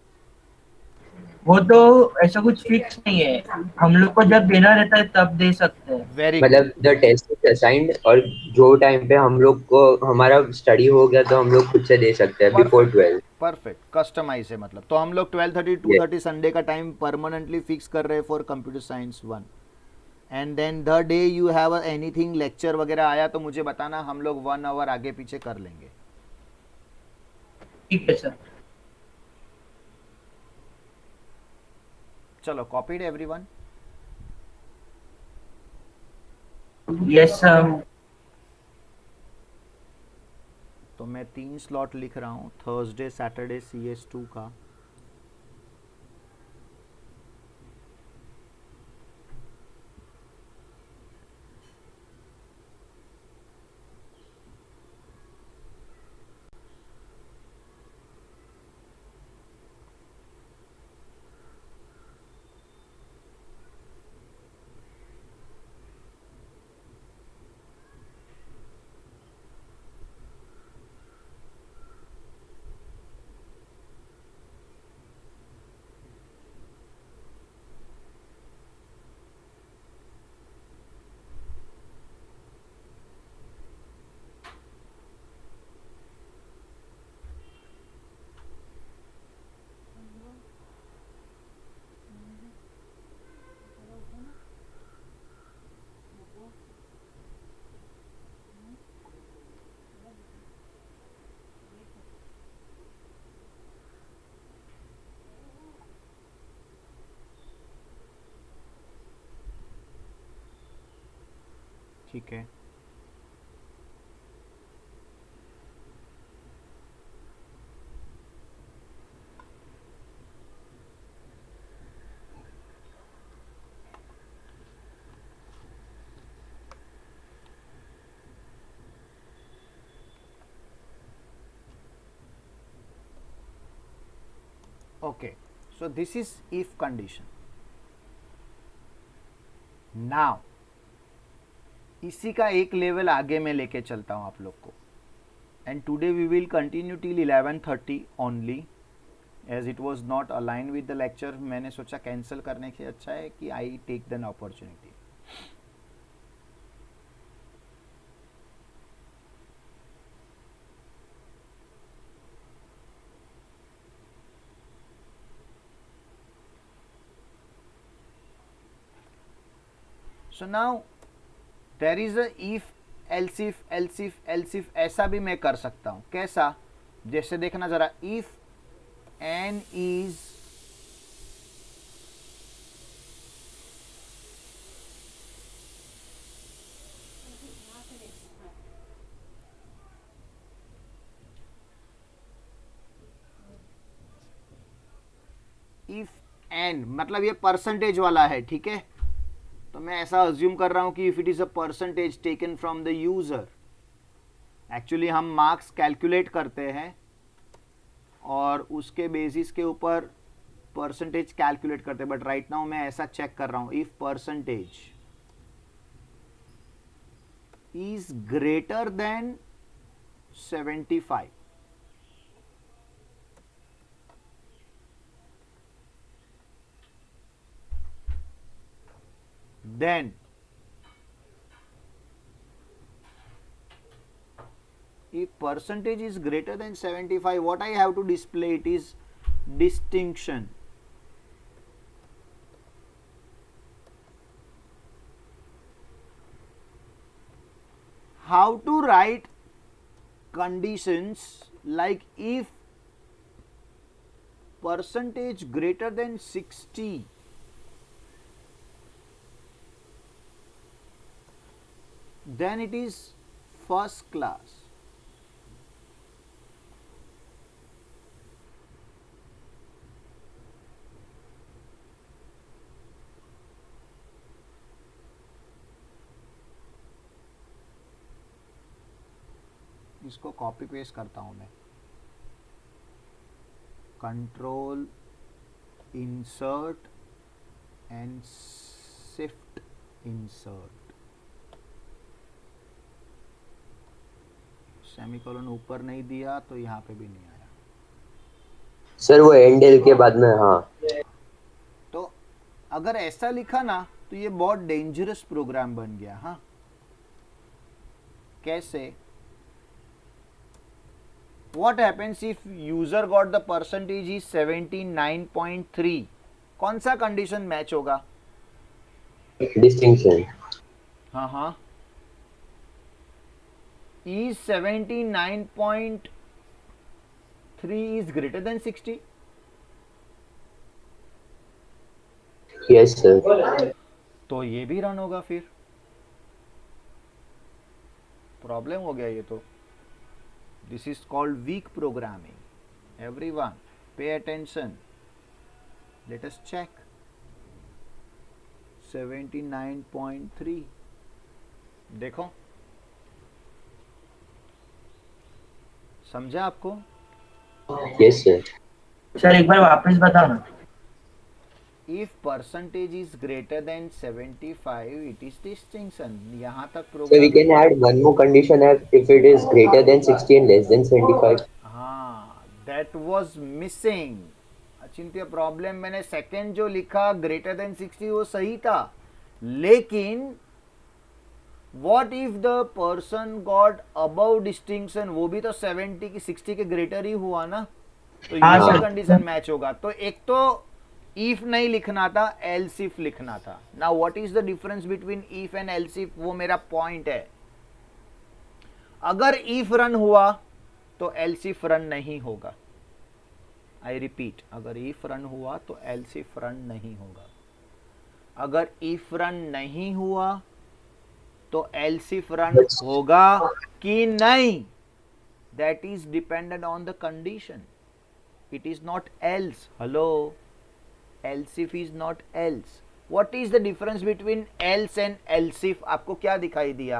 वो तो ऐसा कुछ फिक्स नहीं है, हम लोग को जब देना रहता है तब दे सकते हैं। वेरी गुड, मतलब द टेस्ट इज असाइंड और जो टाइम पे हम लोग को हमारा स्टडी हो गया तो हम लोग खुद से दे सकते हैं बिफोर 12। परफेक्ट, कस्टमाइज है मतलब। तो हम लोग 12:30 Yes. 2:30 संडे का टाइम परमानेंटली फिक्स कर रहे हैं for computer science 1। And then the day you have anything lecture वगैरह आया तो मुझे बताना, हम लोग 1 आवर आगे पीछे कर लेंगे। ठीक है सर। चलो, कॉपीड एवरीवन? Yes sir. तो मैं 3 स्लॉट लिख रहा हूँ, थर्सडे सैटरडे CS2 का। ठीक है, okay. So this is if condition. Now इसी का एक लेवल आगे मैं लेके चलता हूँ आप लोग को। And today we will continue till 11:30 only, as it was not align with the lecture. मैंने सोचा कैंसिल करने से अच्छा है कि I take than opportunity. So now there is a if else if ऐसा भी मैं कर सकता हूं. कैसा? जैसे देखना जरा, if n is if n मतलब ये परसेंटेज वाला है, ठीक है. तो मैं ऐसा अज्यूम कर रहा हूं कि if it is a percentage taken from the user. Actually हम मार्क्स कैलकुलेट करते हैं और उसके बेसिस के ऊपर परसेंटेज कैलकुलेट करते हैं, बट राइट नाउ मैं ऐसा चेक कर रहा हूं, if percentage is greater than 75, then if percentage is greater than 75, what I have to display, it is distinction. How to write conditions like if percentage greater than 60, then it is first class. इसको copy paste करता हूं मैं, control insert and shift insert. Semicolon ऊपर नहीं दिया तो यहाँ पे भी नहीं आया. सर वो एंडल के बाद में, हाँ. तो अगर ऐसा लिखा ना तो ये बहुत डेंजरस प्रोग्राम बन गया. हाँ, कैसे? What happens if user got the percentage is 79.3? कौन सा कंडीशन मैच होगा? डिस्टिंक्शन. हाँ. Is 79.3 is greater than 60? Yes sir. तो ये भी रन होगा. फिर प्रॉब्लम हो गया ये तो. This is called weak programming. Everyone, pay attention. Let us check. 79.3. देखो, समझा आपको? Yes sir. सर एक बार वापस बताओ ना. If percentage is greater than 75, it is distinction. यहाँ तक So we program. can add one more condition if it is greater than 60 and less than 75. हाँ, that was missing. Achintya problem. मैंने second जो लिखा ग्रेटर देन 60 वो सही था, लेकिन what if the person got above distinction, वो भी तो 70 की 60 के ग्रेटर ही हुआ ना. तो ये कंडीशन मैच होगा. तो एक तो इफ नहीं लिखना था, एल्स इफ लिखना था. Now what is the difference between if and else if, वो मेरा पॉइंट है. अगर इफ रन हुआ तो एल्स इफ रन नहीं होगा. आई रिपीट, अगर इफ रन हुआ तो एल्स इफ रन नहीं होगा. अगर इफ रन नहीं हुआ तो एल्स इफ रन होगा कि नहीं, that is dependent on the condition. It is not else. Hello, else if is not else. What is the difference between else and else if? आपको क्या दिखाई दिया?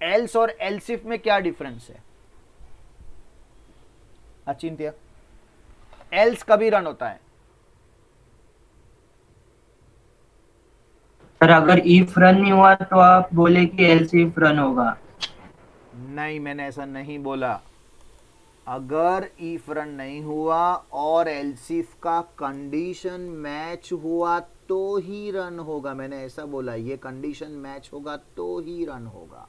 else और else if में क्या डिफरेंस है? अचिंत्य, else कभी रन होता है? सर अगर if रन नहीं हुआ तो आप बोले कि else if रन होगा. नहीं, मैंने ऐसा नहीं बोला. अगर इफ रन नहीं हुआ और else if का कंडीशन मैच हुआ तो ही रन होगा. मैंने ऐसा बोला, ये कंडीशन मैच होगा तो ही रन होगा.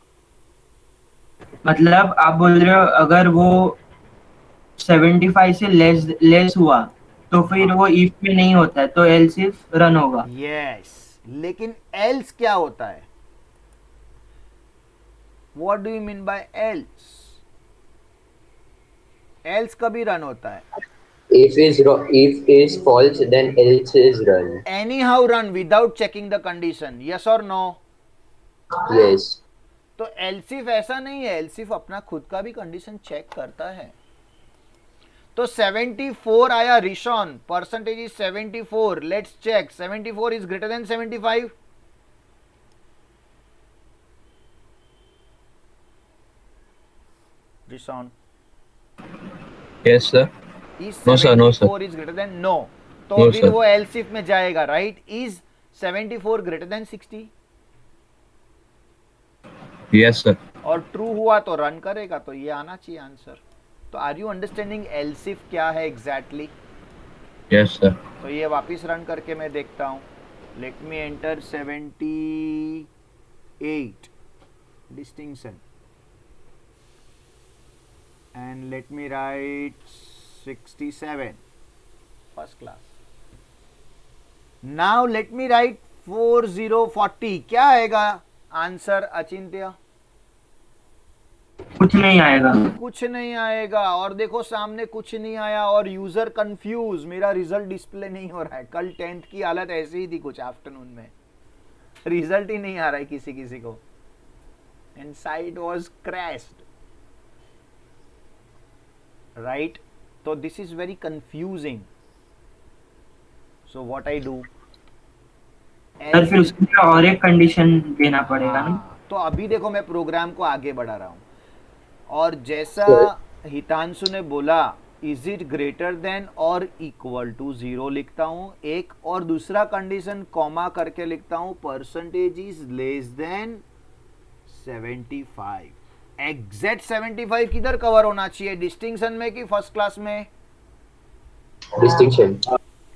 मतलब आप बोल रहे हो अगर वो 75 से लेस हुआ तो फिर वो if में नहीं होता है, तो else if रन होगा. यस, लेकिन एल्स क्या होता है? What do you mean by else? Else कभी रन होता है? if is false, then else is run. Any how run without checking the condition, yes और नो? Yes. तो एलसिफ ऐसा नहीं है, एलसिफ अपना खुद का भी कंडीशन चेक करता है। तो 74 आया Rishon, percentage is 74, let's check 74 is greater than 75। Rishon yes sir. Is No, sir. No, sir. 74 is greater than? No. तो No, फिर sir. वो एलसिफ में जाएगा, right? Is 74 greater than 60? Yes, sir. और ट्रू हुआ तो रन करेगा, तो ये आना चाहिए आंसर। तो आर यू अंडरस्टैंडिंग एलसिफ क्या है एग्जैक्टली? Yes, sir. तो ये वापस रन करके मैं देखता हूँ। Let me enter 78 distinction and let me right 67 first class. Now let me right 4040। क्या आएगा आंसर अचिंत्य? कुछ नहीं आएगा। कुछ नहीं आएगा। और देखो सामने कुछ नहीं आया और यूजर कंफ्यूज, मेरा रिजल्ट डिस्प्ले नहीं हो रहा है। कल 10th की हालत ऐसी ही थी कुछ आफ्टरनून में, रिजल्ट ही नहीं आ रहा है किसी किसी को, and site was crashed, right? तो this is very confusing. So what I do? Sir फिर उसके लिए और एक कंडीशन देना पड़ेगा ना? तो अभी देखो मैं प्रोग्राम को आगे बढ़ा रहा हूं, और जैसा हितांशु ने बोला इज इट ग्रेटर देन और इक्वल टू 0 लिखता हूं एक, और दूसरा कंडीशन कॉमा करके लिखता हूं percentage is less than 75। Exact 75 किधर कवर होना चाहिए, डिस्टिंक्शन में कि फर्स्ट क्लास में? Distinction.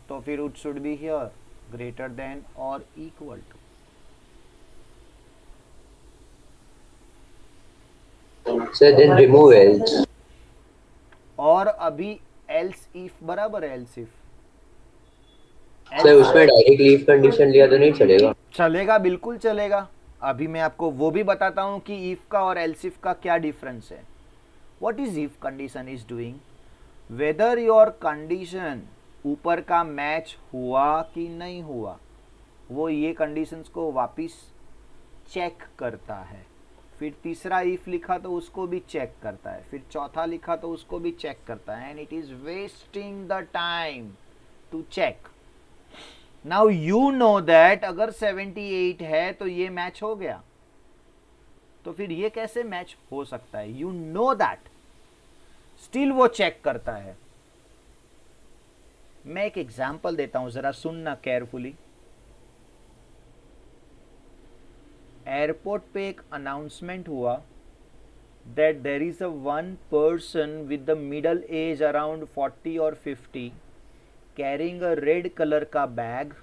तो फिर it should be here greater than और equal to. Sir, then remove else. और अभी एल्स इफ बराबर है एल्स इफ। सर उसमें डायरेक्ट लीव कंडीशन लिया तो नहीं चलेगा? चलेगा, बिल्कुल चलेगा। अभी मैं आपको वो भी बताता हूं कि इफ का और एल्स इफ का क्या डिफरेंस है। What is if condition is doing? Whether your condition ऊपर का मैच हुआ कि नहीं हुआ, वो ये कंडीशंस को वापिस चेक करता है। फिर तीसरा इफ लिखा तो उसको भी चेक करता है, फिर चौथा लिखा तो उसको भी चेक करता है, and it is wasting the time to check. Now you know that अगर 78 है तो ये मैच हो गया, तो फिर ये कैसे मैच हो सकता है? यू नो दैट, स्टिल वो चेक करता है। मैं एक एग्जांपल देता हूं, जरा सुनना केयरफुली। एयरपोर्ट पे एक अनाउंसमेंट हुआ that there is a one person with the middle age around 40 और 50 कैरिंग अ रेड कलर का bag,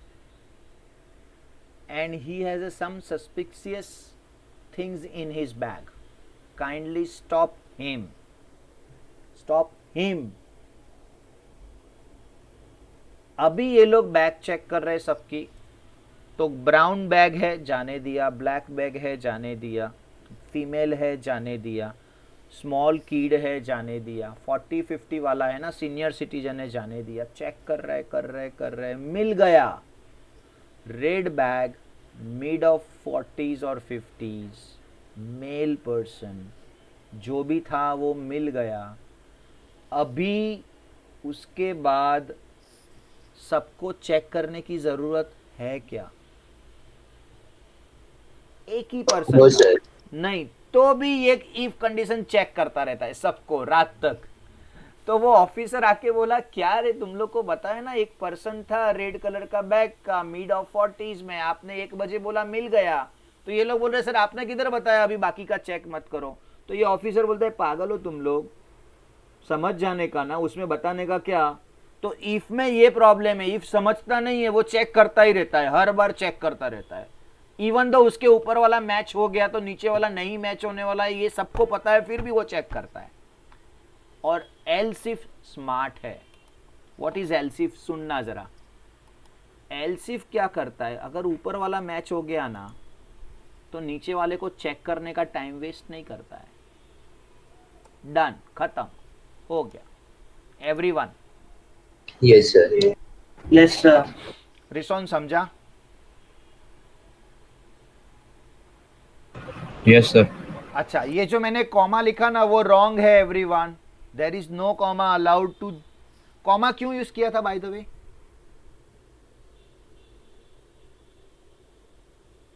and he has some suspicious things in his bag. Kindly stop him. Stop him. अभी ये लोग bag check कर रहे सबकी, तो brown bag है जाने दिया, ब्लैक बैग है जाने दिया, फीमेल है जाने दिया, स्मॉल किड है जाने दिया, 40-50 वाला है ना सीनियर सिटीजन है जाने दिया। चेक कर रहे, मिल गया red bag, mid of 40s और 50s, मेल पर्सन, जो भी था वो मिल गया। अभी उसके बाद सबको चेक करने की जरूरत है क्या? एक ही पर्सन No, sir. नहीं, तो भी एक इफ कंडीशन चेक करता रहता है सबको रात तक। तो वो ऑफिसर आके बोला क्या रे तुम लोग को बताया ना एक पर्सन था रेड कलर का बैग का मिड ऑफ 40s में, आपने 1 बजे बोला मिल गया। तो ये लोग बोल रहे सर आपने किधर बताया, अभी बाकी का चेक मत करो। तो ये ऑफिसर बोलता है पागल हो तुम लोग, समझ जाने का ना, उसमें बताने का क्या। तो इफ में ये प्रॉब्लम है, इफ समझता नहीं है, वो चेक करता ही रहता है, हर बार चेक करता रहता है। इवन दो उसके ऊपर वाला मैच हो गया तो नीचे वाला नहीं मैच होने वाला है, ये सबको पता है, फिर भी वो चेक करता है। और एल्स इफ स्मार्ट है। What is else if? सुनना जरा। एल्सिफ क्या करता है, अगर ऊपर वाला मैच हो गया ना तो नीचे वाले को चेक करने का टाइम वेस्ट नहीं करता है. डन, खत्म हो गया. Everyone Yes, sir. Yes sir. रिसोन समझा? Yes sir. अच्छा, ये जो मैंने कॉमा लिखा ना वो रॉन्ग है everyone. There is no comma allowed too. Comma क्यों यूज किया था by the way?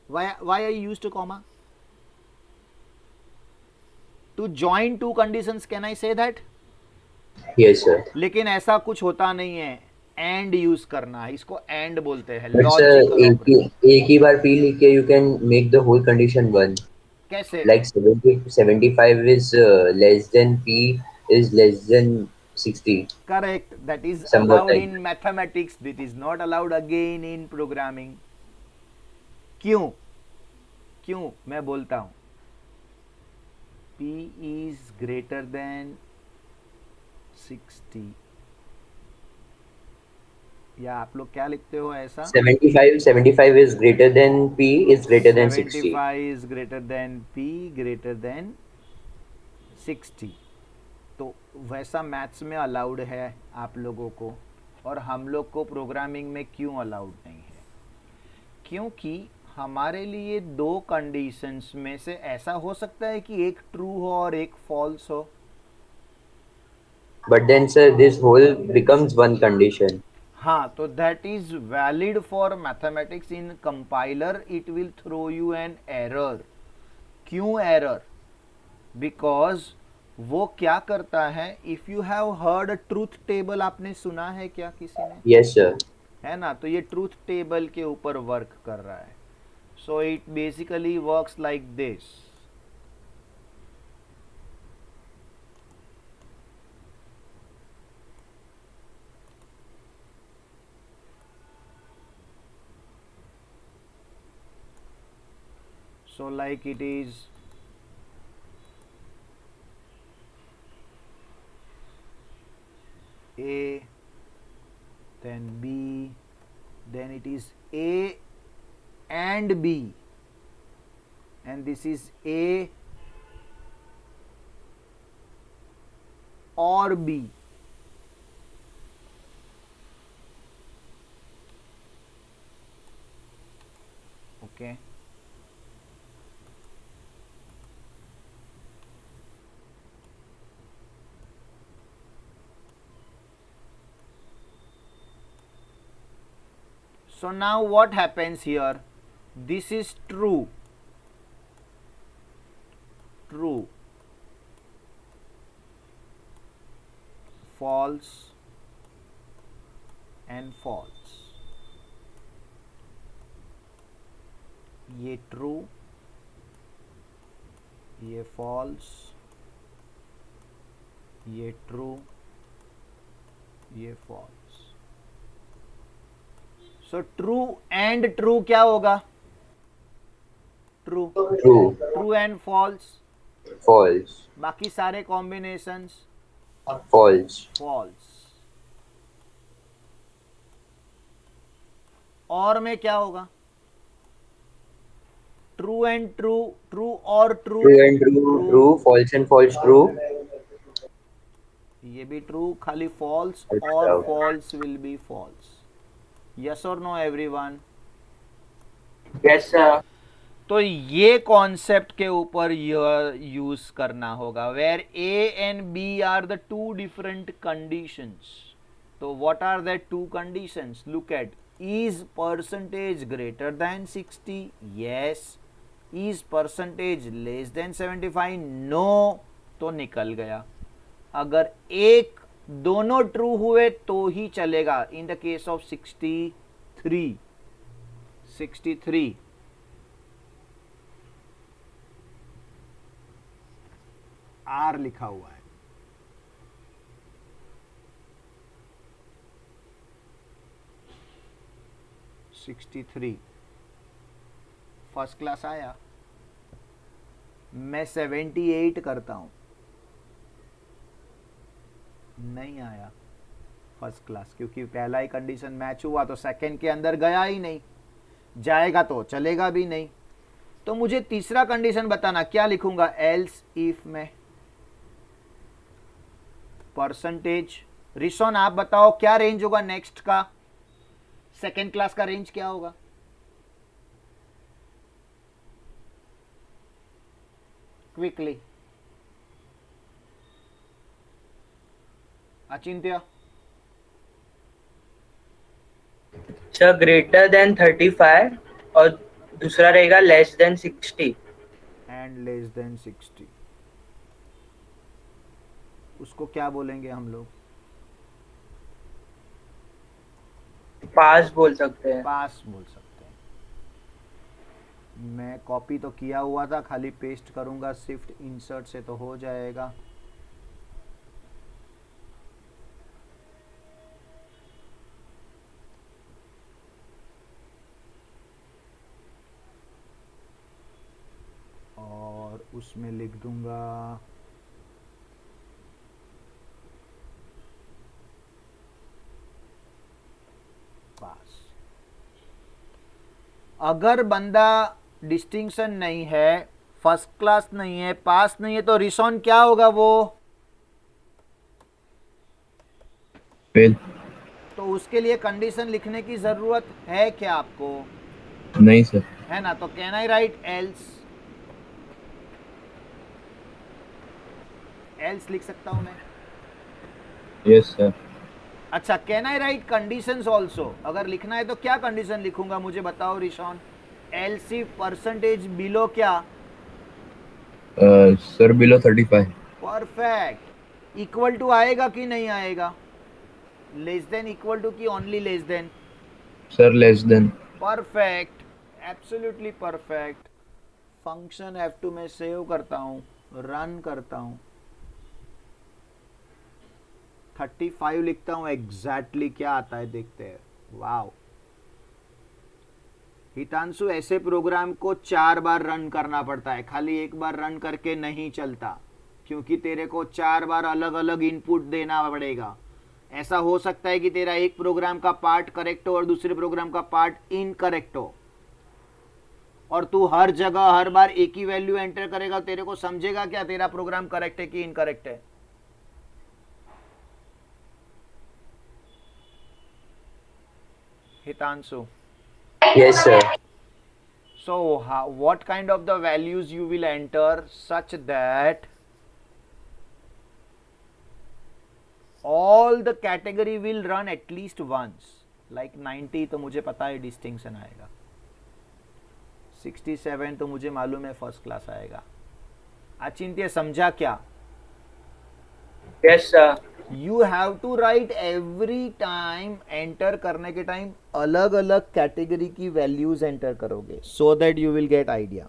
why I used a comma? To join two conditions, can I say that? Yes, sir. लेकिन ऐसा कुछ होता नहीं है. एंड यूज करना है, इसको एंड बोलते हैं. But sir, logical operator. एक ही बार P लिख के you can make the whole condition one. कैसे? Like 75 is less than P is less than 60. Correct. That is Somewhat allowed like in mathematics, that is not allowed again in programming. क्यों? क्यों मैं बोलता हूं. P is greater than 60. या आप लोग क्या लिखते हो ऐसा? 75 is greater than P is greater than 60. 75 is greater than P greater than 60. तो वैसा मैथ्स में अलाउड है आप लोगों को, और हम लोग को प्रोग्रामिंग में क्यों अलाउड नहीं है? क्योंकि हमारे लिए दो कंडीशंस में से ऐसा हो सकता है कि एक ट्रू हो और एक फॉल्स हो. But then sir, this whole becomes one condition. हाँ, तो that is valid for mathematics. In compiler it will throw you an error. क्यों एरर? बिकॉज वो क्या करता है, if you have heard truth table, आपने सुना है क्या किसी ने? Yes, sir. है ना, तो ये ट्रूथ टेबल के ऊपर वर्क कर रहा है. So it basically works like this. So like it is A, then B, then it is A and B, and this is A or B. Okay. So now what happens here? This is true, true, false and false. ये true, ये false, ये true, ये false. So true and true क्या होगा? True. True. True and false. False. बाकी सारे combinations False. False. और में क्या होगा? ट्रू एंड ट्रू, ट्रू और true. True and true. True. False and false. True. ये भी ट्रू, खाली फॉल्स अच्छा. और false will be false. Yes और नो एवरीवन? Yes sir. तो ये कॉन्सेप्ट के ऊपर यूज करना होगा, where A and B are the two different conditions. तो what are the two conditions? Look at. Is percentage greater than 60? Yes. Is percentage less than 75? No. तो निकल गया. अगर एक दोनों ट्रू हुए तो ही चलेगा. In the case of 63, 63 are लिखा हुआ है. फर्स्ट क्लास आया. मैं 78 करता हूं, नहीं आया. फर्स्ट क्लास, क्योंकि पहला ही कंडीशन मैच हुआ तो सेकंड के अंदर गया ही नहीं, जाएगा तो चलेगा भी नहीं। तो मुझे तीसरा कंडीशन बताना, क्या लिखूंगा एल्स इफ में परसेंटेज। रिसोन आप बताओ क्या रेंज होगा नेक्स्ट का, सेकेंड क्लास का रेंज क्या होगा? क्विकली अचिंत्य। सर ग्रेटर देन 35 और दूसरा रहेगा less than 60। And less then 60, उसको क्या बोलेंगे हम लोग? पास बोल सकते हैं। पास बोल सकते हैं। मैं कॉपी तो किया हुआ था, खाली पेस्ट करूंगा, शिफ्ट इंसर्ट से तो हो जाएगा। और उसमें लिख दूंगा पास। अगर बंदा डिस्टिंक्शन नहीं है, फर्स्ट क्लास नहीं है, पास नहीं है, तो रिसोन क्या होगा वो? फेल। तो उसके लिए कंडीशन लिखने की जरूरत है क्या आपको? नहीं सर। है ना, तो can I write else? Else लिख सकता हूं मैं? Yes sir. अच्छा, can I write conditions also? अगर लिखना है तो क्या कंडीशन लिखूंगा मुझे बताओ रिशॉन? एल्स इफ परसेंटेज बिलो क्या? Sir below 35। Perfect. Equal to आएगा कि नहीं आएगा? लेस देन इक्वल टू की only less than? Sir less than. Perfect, absolutely perfect. Function F2 में सेव करता हूं, रन करता हूं, 35 लिखता हूं, एग्जैक्टली क्या आता है देखते हैं। वाओ हितांशु, ऐसे प्रोग्राम को 4 बार रन करना पड़ता है, खाली एक बार रन करके नहीं चलता, क्योंकि तेरे को 4 बार अलग अलग इनपुट देना पड़ेगा। ऐसा हो सकता है कि तेरा एक प्रोग्राम का पार्ट करेक्ट हो और दूसरे प्रोग्राम का पार्ट इनकरेक्ट हो, और तू हर जगह हर बार एक ही वैल्यू एंटर करेगा, तेरे को समझेगा क्या तेरा प्रोग्राम करेक्ट है कि इनकरेक्ट है? Hitansu. Yes, sir. So, what kind of the values you will enter such that all the category will run at least once? Like 90 तो मुझे पता है डिस्टिंक्शन आएगा, 67 तो मुझे मालूम है फर्स्ट क्लास आएगा। अचिंत्य समझा क्या? Yes sir. You have to write every time, enter करने के टाइम अलग अलग कैटेगरी की वैल्यूज एंटर करोगे, so that you will get idea.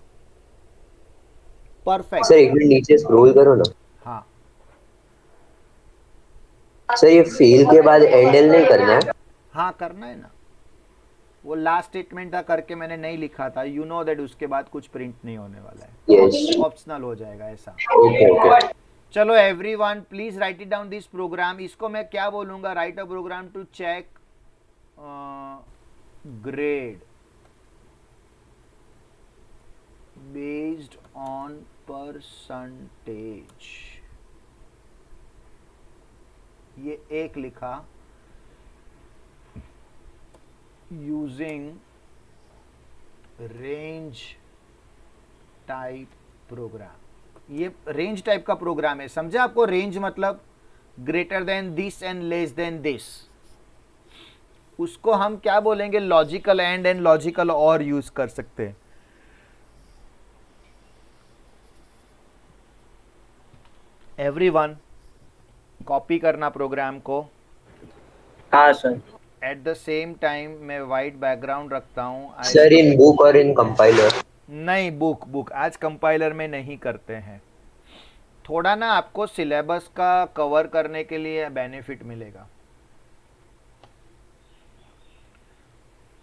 Perfect. Sir एक मिनट नीचे स्क्रॉल करो ना। हाँ सर ये फेल के बाद एंडल नहीं करना है? हाँ करना है ना, वो लास्ट स्टेटमेंट था करके मैंने नहीं लिखा था, यू नो दैट उसके बाद कुछ प्रिंट नहीं होने वाला है, यस। ऑप्शनल हो जाएगा ऐसा। Okay okay. चलो everyone please write it down this program. इसको मैं क्या बोलूंगा? Write a program to check grade based on percentage. ये एक लिखा, यूजिंग रेंज टाइप प्रोग्राम। ये रेंज टाइप का प्रोग्राम है, समझा आपको? रेंज मतलब greater than this and less than this. उसको हम क्या बोलेंगे? Logical and logical or use कर सकते हैं। एवरीवन कॉपी करना प्रोग्राम को। हाँ sir. At the same time मैं वाइट बैकग्राउंड रखता हूँ। सर इन बुक और इन कंपाइलर? नहीं, बुक आज कंपाइलर में नहीं करते हैं। थोड़ा ना आपको सिलेबस का कवर करने के लिए बेनिफिट मिलेगा।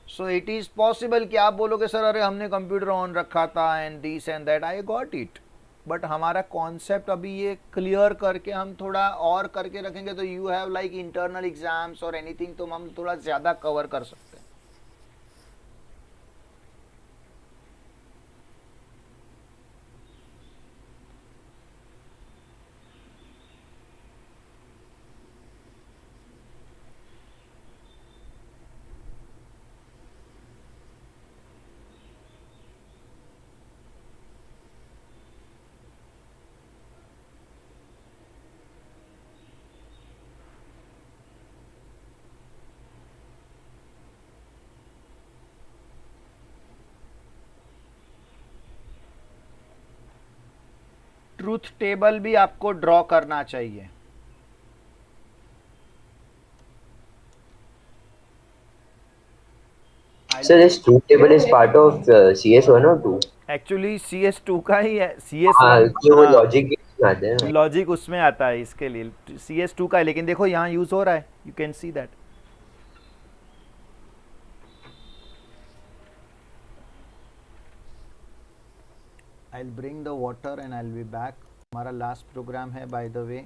सो इट इज पॉसिबल कि आप बोलोगे सर अरे हमने कंप्यूटर ऑन रखा था and this and that, I got it, but हमारा कॉन्सेप्ट अभी ये क्लियर करके हम थोड़ा और करके रखेंगे तो you have like internal exams और एनीथिंग, तो हम थोड़ा ज़्यादा कवर कर सकते हैं. ट्रूथ टेबल भी आपको ड्रॉ करना चाहिए. So this truth table is part of CS1 or 2? Actually CS2 का ही है. CS1 हाँ, जो वो हाँ, लॉजिक गेम्स आते हैं. लॉजिक उसमें आता है, इसके लिए CS2 का है, लेकिन देखो यहाँ यूज हो रहा है, you can see that. I will bring the water and I will be back. हमारा लास्ट प्रोग्राम है बाय द वे.